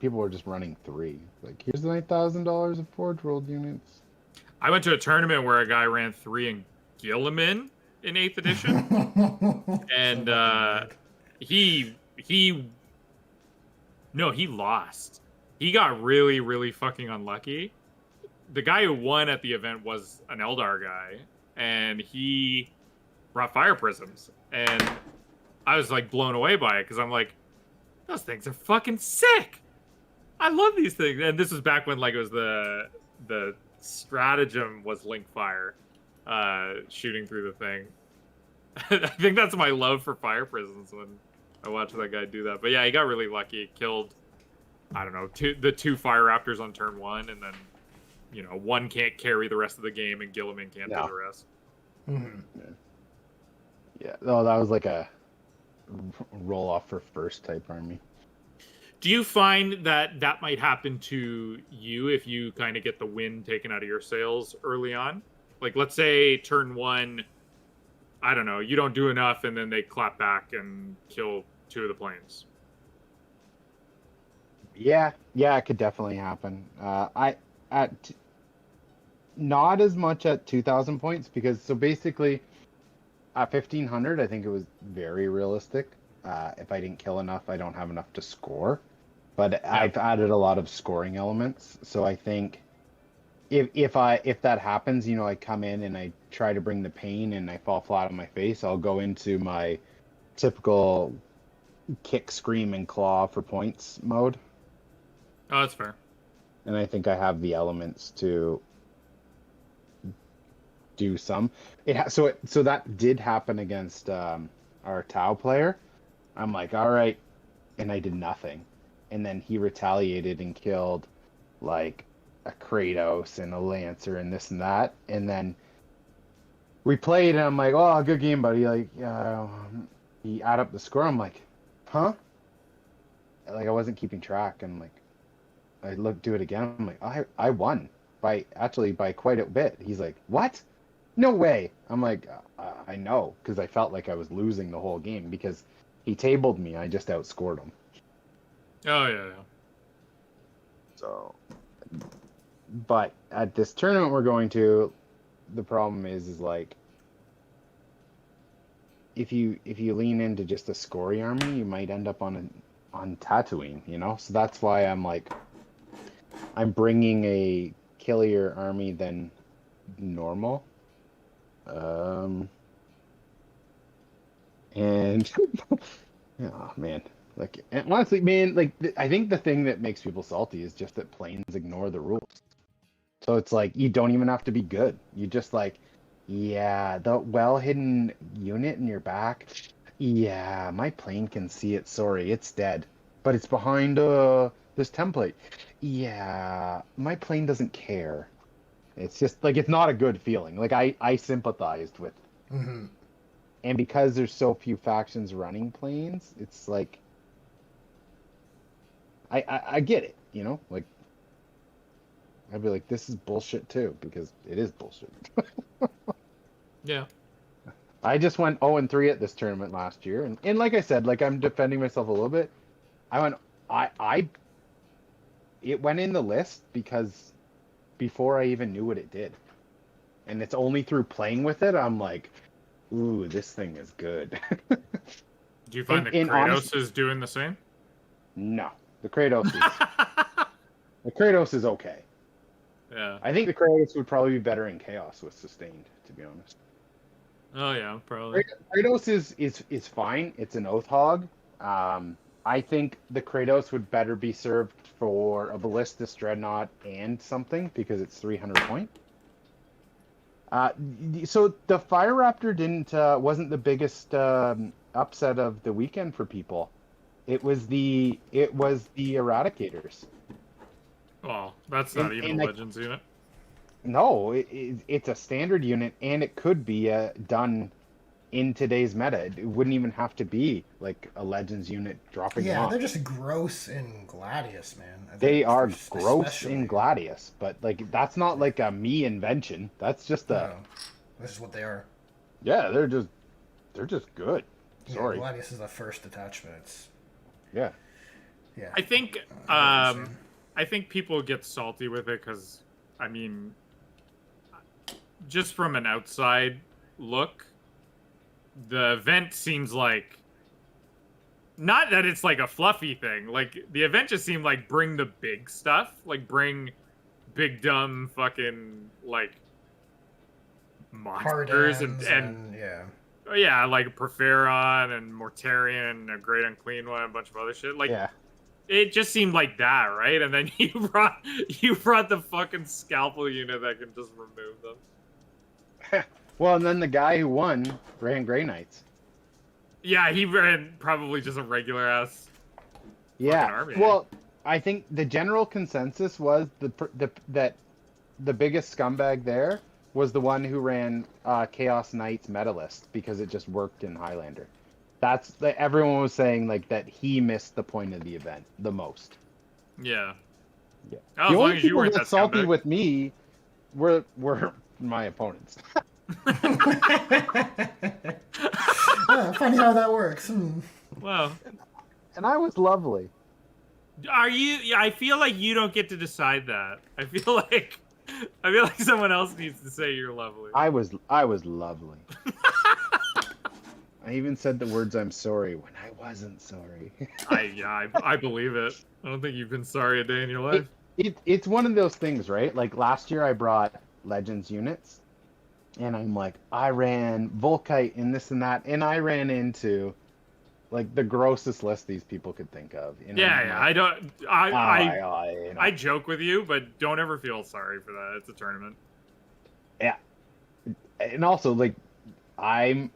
People were just running 3. Like, here's the $9,000 of Forge World units. I went to a tournament where a guy ran 3 in Gilliman in 8th edition, and he lost. He got really, really fucking unlucky. The guy who won at the event was an Eldar guy, and he brought fire prisms, and I was like blown away by it because I'm like, those things are fucking sick. I love these things. And this was back when like it was the stratagem was link fire, shooting through the thing. I think that's my love for fire prisms when I watched that guy do that. But yeah, he got really lucky. He killed, I don't know, the two fire raptors on turn 1, and then, you know, one can't carry the rest of the game, and Gilliman can't do the rest. Yeah, no, that was like a roll off for first type army. Do you find that that might happen to you if you kind of get the wind taken out of your sails early on? Like, let's say turn 1, I don't know, you don't do enough, and then they clap back and kill 2 of the planes. Yeah, it could definitely happen. Not as much at 2,000 points because so basically at 1,500, I think it was very realistic. If I didn't kill enough, I don't have enough to score. But I've added a lot of scoring elements, so I think if that happens, you know, I come in and I try to bring the pain and I fall flat on my face, I'll go into my typical kick, scream, and claw for points mode. Oh, that's fair. And I think I have the elements to do some. So that did happen against our Tau player. I'm like, all right, and I did nothing, and then he retaliated and killed like a Kratos and a Lancer and this and that, and then we played, and I'm like, oh, good game, buddy. Like, he add up the score. I'm like, huh? Like I wasn't keeping track, and like I do it again. I'm like, I won by quite a bit. He's like, what? No way. I'm like, I know, because I felt like I was losing the whole game because he tabled me. I just outscored him. Oh, yeah. So, but at this tournament we're going to, the problem is like, if you lean into just a scory army, you might end up on Tatooine, you know? So that's why I'm like, I'm bringing a killier army than normal. And oh man, Like, and honestly, man, like I think the thing that makes people salty is just that planes ignore the rules. So it's like you don't even have to be good. You just like, yeah, the well-hidden unit in your back. Yeah, my plane can see it. Sorry, it's dead, but it's behind this template. Yeah, my plane doesn't care. It's just like it's not a good feeling. Like I sympathized with, Mm-hmm. and because there's so few factions running planes, it's like I get it, you know? Like I'd be like, this is bullshit too, because it is bullshit. Yeah. I just went 0-3 at this tournament last year, and like I said, like I'm defending myself a little bit. I went I it went in the list because before I even knew what it did. And it's only through playing with it I'm like, ooh, this thing is good. Do you find that Kratos is doing the same? No. The Kratos is okay. Yeah. I think the Kratos would probably be better in Chaos with sustained, to be honest. Oh yeah, probably. Kratos is fine. It's an Oath Hog. I think the Kratos would better be served for a Ballistus Dreadnought and something because it's 300 point. So the Fire Raptor wasn't the biggest upset of the weekend for people. It was the Eradicators. Well, that's not even a Legends unit. No, it's a standard unit, and it could be done in today's meta. It wouldn't even have to be like a Legends unit dropping Yeah, off. they're just gross in Gladius, man. They are gross in Gladius, but like that's not like a me invention. That's just No, this is what they are. Yeah, they're just good. Sorry. Yeah, Gladius is the first detachment. It's Yeah. yeah. I think people get salty with it because, I mean, just from an outside look, the event seems like, not that it's like a fluffy thing, like the event just seemed like bring the big stuff, like bring big dumb fucking like monsters and yeah, like Porphyron and Mortarion and a Great Unclean One, a bunch of other shit. Like, yeah. It just seemed like that, right? And then you brought the fucking scalpel unit that can just remove them. Well, and then the guy who won ran Grey Knights. Yeah, he ran probably just a regular ass. Yeah. Army. Well, I think the general consensus was that the biggest scumbag there was the one who ran Chaos Knights meta list because it just worked in Highlander. Everyone was saying like that he missed the point of the event the most. Yeah. Yeah. Oh, the as only long as you people weren't that that salty scumbag. with me were my opponents. Funny how that works. Well, and I was lovely. Are you? Yeah, I feel like you don't get to decide that. I feel like someone else needs to say you're lovely. I was lovely. I even said the words "I'm sorry" when I wasn't sorry. I believe it. I don't think you've been sorry a day in your life. It's one of those things, right? Like last year I brought Legends units, and I'm like, I ran Volkite and this and that, and I ran into like the grossest list these people could think of. You know? I joke with you, but don't ever feel sorry for that. It's a tournament. Yeah, and also like I'm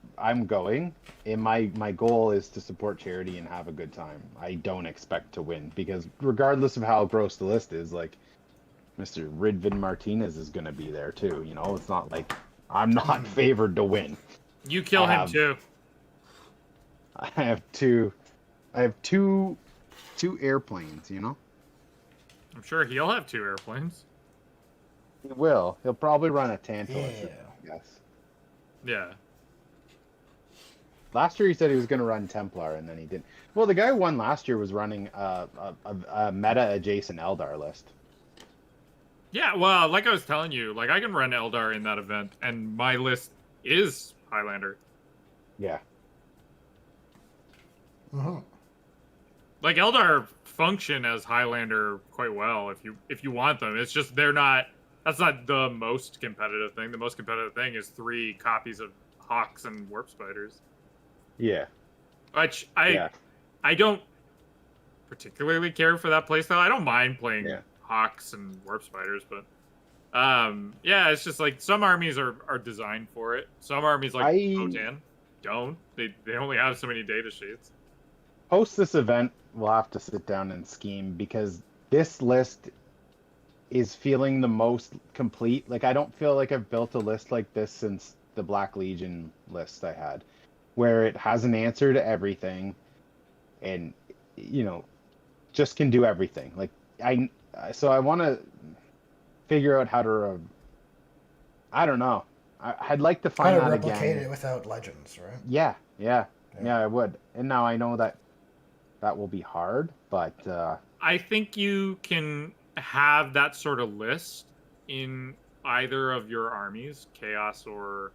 going, and my goal is to support charity and have a good time. I don't expect to win because regardless of how gross the list is, like Mr. Ridvin Martinez is going to be there too. You know, it's not like I'm not favored to win. You kill him too. I have two airplanes. You know. I'm sure he'll have 2 airplanes. He will. He'll probably run a Tantalus. Yeah. Yes. Yeah. Last year he said he was going to run Templar, and then he didn't. Well, the guy who won last year was running a meta adjacent Eldar list. Yeah, well, like I was telling you, like I can run Eldar in that event, and my list is Highlander. Yeah. Mm-hmm. Like Eldar function as Highlander quite well if you want them. It's just that's not the most competitive thing. The most competitive thing is 3 copies of Hawks and Warp Spiders. Yeah. Which I don't particularly care for that playstyle. I don't mind playing Yeah. hawks and warp spiders, but yeah, it's just like some armies are designed for it. Some armies like Votan don't. They only have so many data sheets. Post this event, we'll have to sit down and scheme because this list is feeling the most complete. Like, I don't feel like I've built a list like this since the Black Legion list I had, where it has an answer to everything and, you know, just can do everything. Like, so I want to figure out how to, I don't know. I'd like to find How to that replicate again. it without legends, right? Yeah, I would. And now I know that will be hard, but I think you can have that sort of list in either of your armies, Chaos or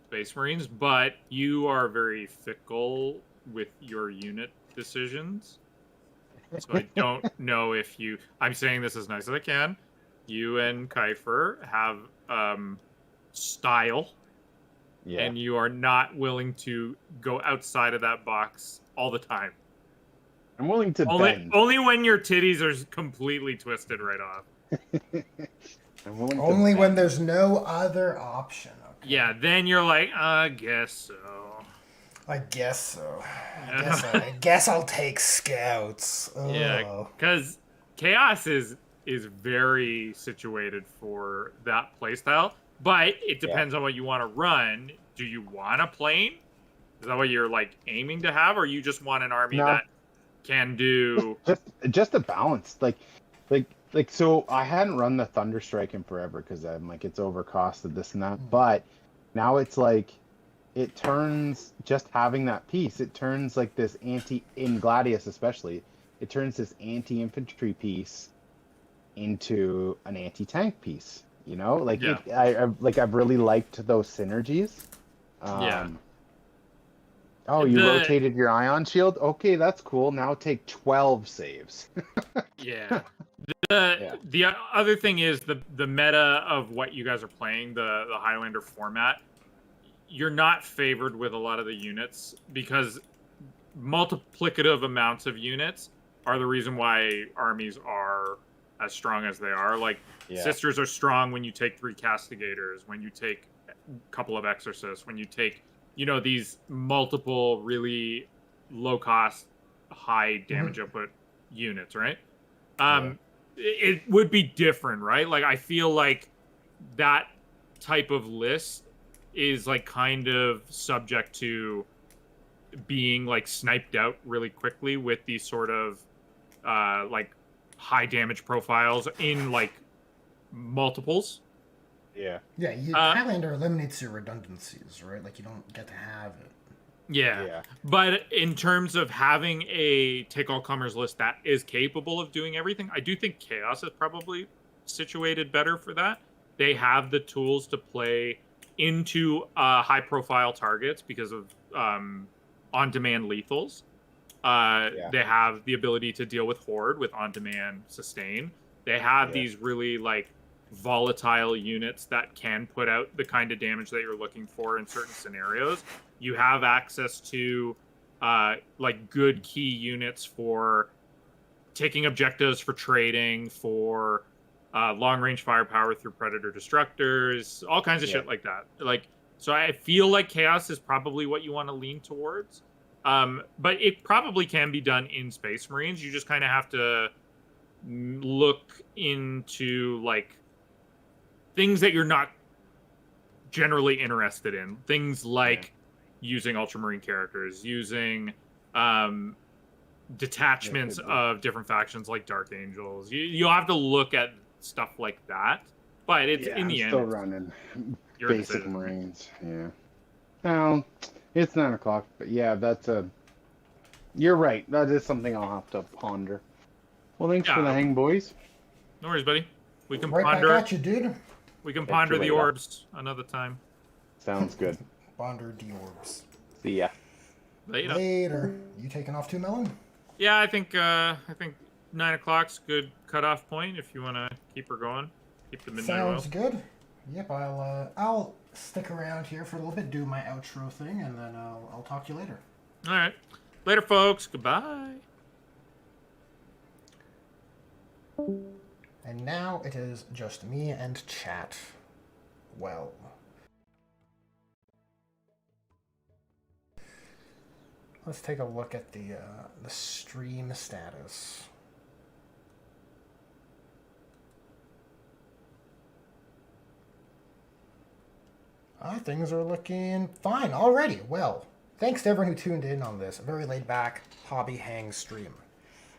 Space Marines, but you are very fickle with your unit decisions. So I don't know if you... I'm saying this as nice as I can. You and Kiefer have style, and you are not willing to go outside of that box all the time. I'm willing to bend. Only when your titties are completely twisted right off. I'm willing Only to when bend. there's no other option. Okay. Yeah, then you're like, I guess so. I guess so. I guess I'll take scouts. Oh. Yeah, because Chaos is very situated for that playstyle, but it depends on what you want to run. Do you want a plane? Is that what you're like aiming to have, or you just want an army that can do just a balance? Like so I hadn't run the Thunderstrike in forever because I'm like, it's overcosted, this and that. But now it's like, it turns, just having that piece, it turns like this in Gladius especially, it turns this anti-infantry piece into an anti-tank piece, you know? Like, I've really liked those synergies. Oh, you rotated your ion shield? Okay, that's cool. Now take 12 saves. Yeah. The other thing is the meta of what you guys are playing, the Highlander format. You're not favored with a lot of the units because multiplicative amounts of units are the reason why armies are as strong as they are. Like, Sisters are strong when you take 3 Castigators, when you take a couple of Exorcists, when you take, you know, these multiple really low-cost, high damage output units, right? It would be different, right? Like, I feel like that type of list is like kind of subject to being like sniped out really quickly with these sort of like high damage profiles in like multiples. Yeah, Highlander eliminates your redundancies, right? Like, you don't get to have it. Yeah. But in terms of having a take-all-comers list that is capable of doing everything, I do think Chaos is probably situated better for that. They have the tools to play into high-profile targets because of on-demand lethals. They have the ability to deal with Horde with on-demand sustain. They have these really, like, volatile units that can put out the kind of damage that you're looking for in certain scenarios. You have access to like good key units for taking objectives, for trading, for long range firepower through Predator Destructors, all kinds of shit like that. Like, so I feel like Chaos is probably what you want to lean towards. But it probably can be done in Space Marines. You just kind of have to look into like things that you're not generally interested in. Things like using Ultramarine characters, using detachments of different factions like Dark Angels. You'll have to look at stuff like that. But it's in the end, still running basic Marines. Yeah. Well, it's 9 o'clock, but yeah, that's you're right. That is something I'll have to ponder. Well, thanks for the hang, boys. No worries, buddy. We can right ponder. Back at you, dude. We can ponder the orbs another time. Sounds good. Ponder the orbs. See ya. Later. You taking off too, Melon? Yeah, I think 9 o'clock's good cutoff point if you want to keep her going. Keep the midnight oil. Sounds good. Yep, I'll stick around here for a little bit, do my outro thing, and then I'll talk to you later. All right. Later, folks. Goodbye. And now it is just me and chat. Well. Let's take a look at the stream status. Things are looking fine already. Well, thanks to everyone who tuned in on this very laid back hobby hang stream.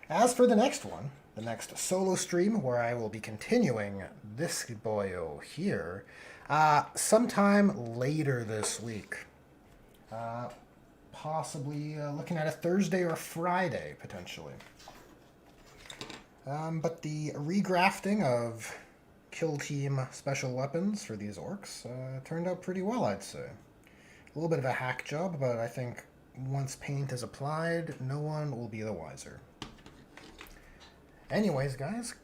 As for the next one, the next solo stream where I will be continuing this boyo here, sometime later this week. Possibly looking at a Thursday or Friday, potentially. But the regrafting of Kill Team special weapons for these orcs turned out pretty well, I'd say. A little bit of a hack job, but I think once paint is applied, no one will be the wiser. Anyways, guys,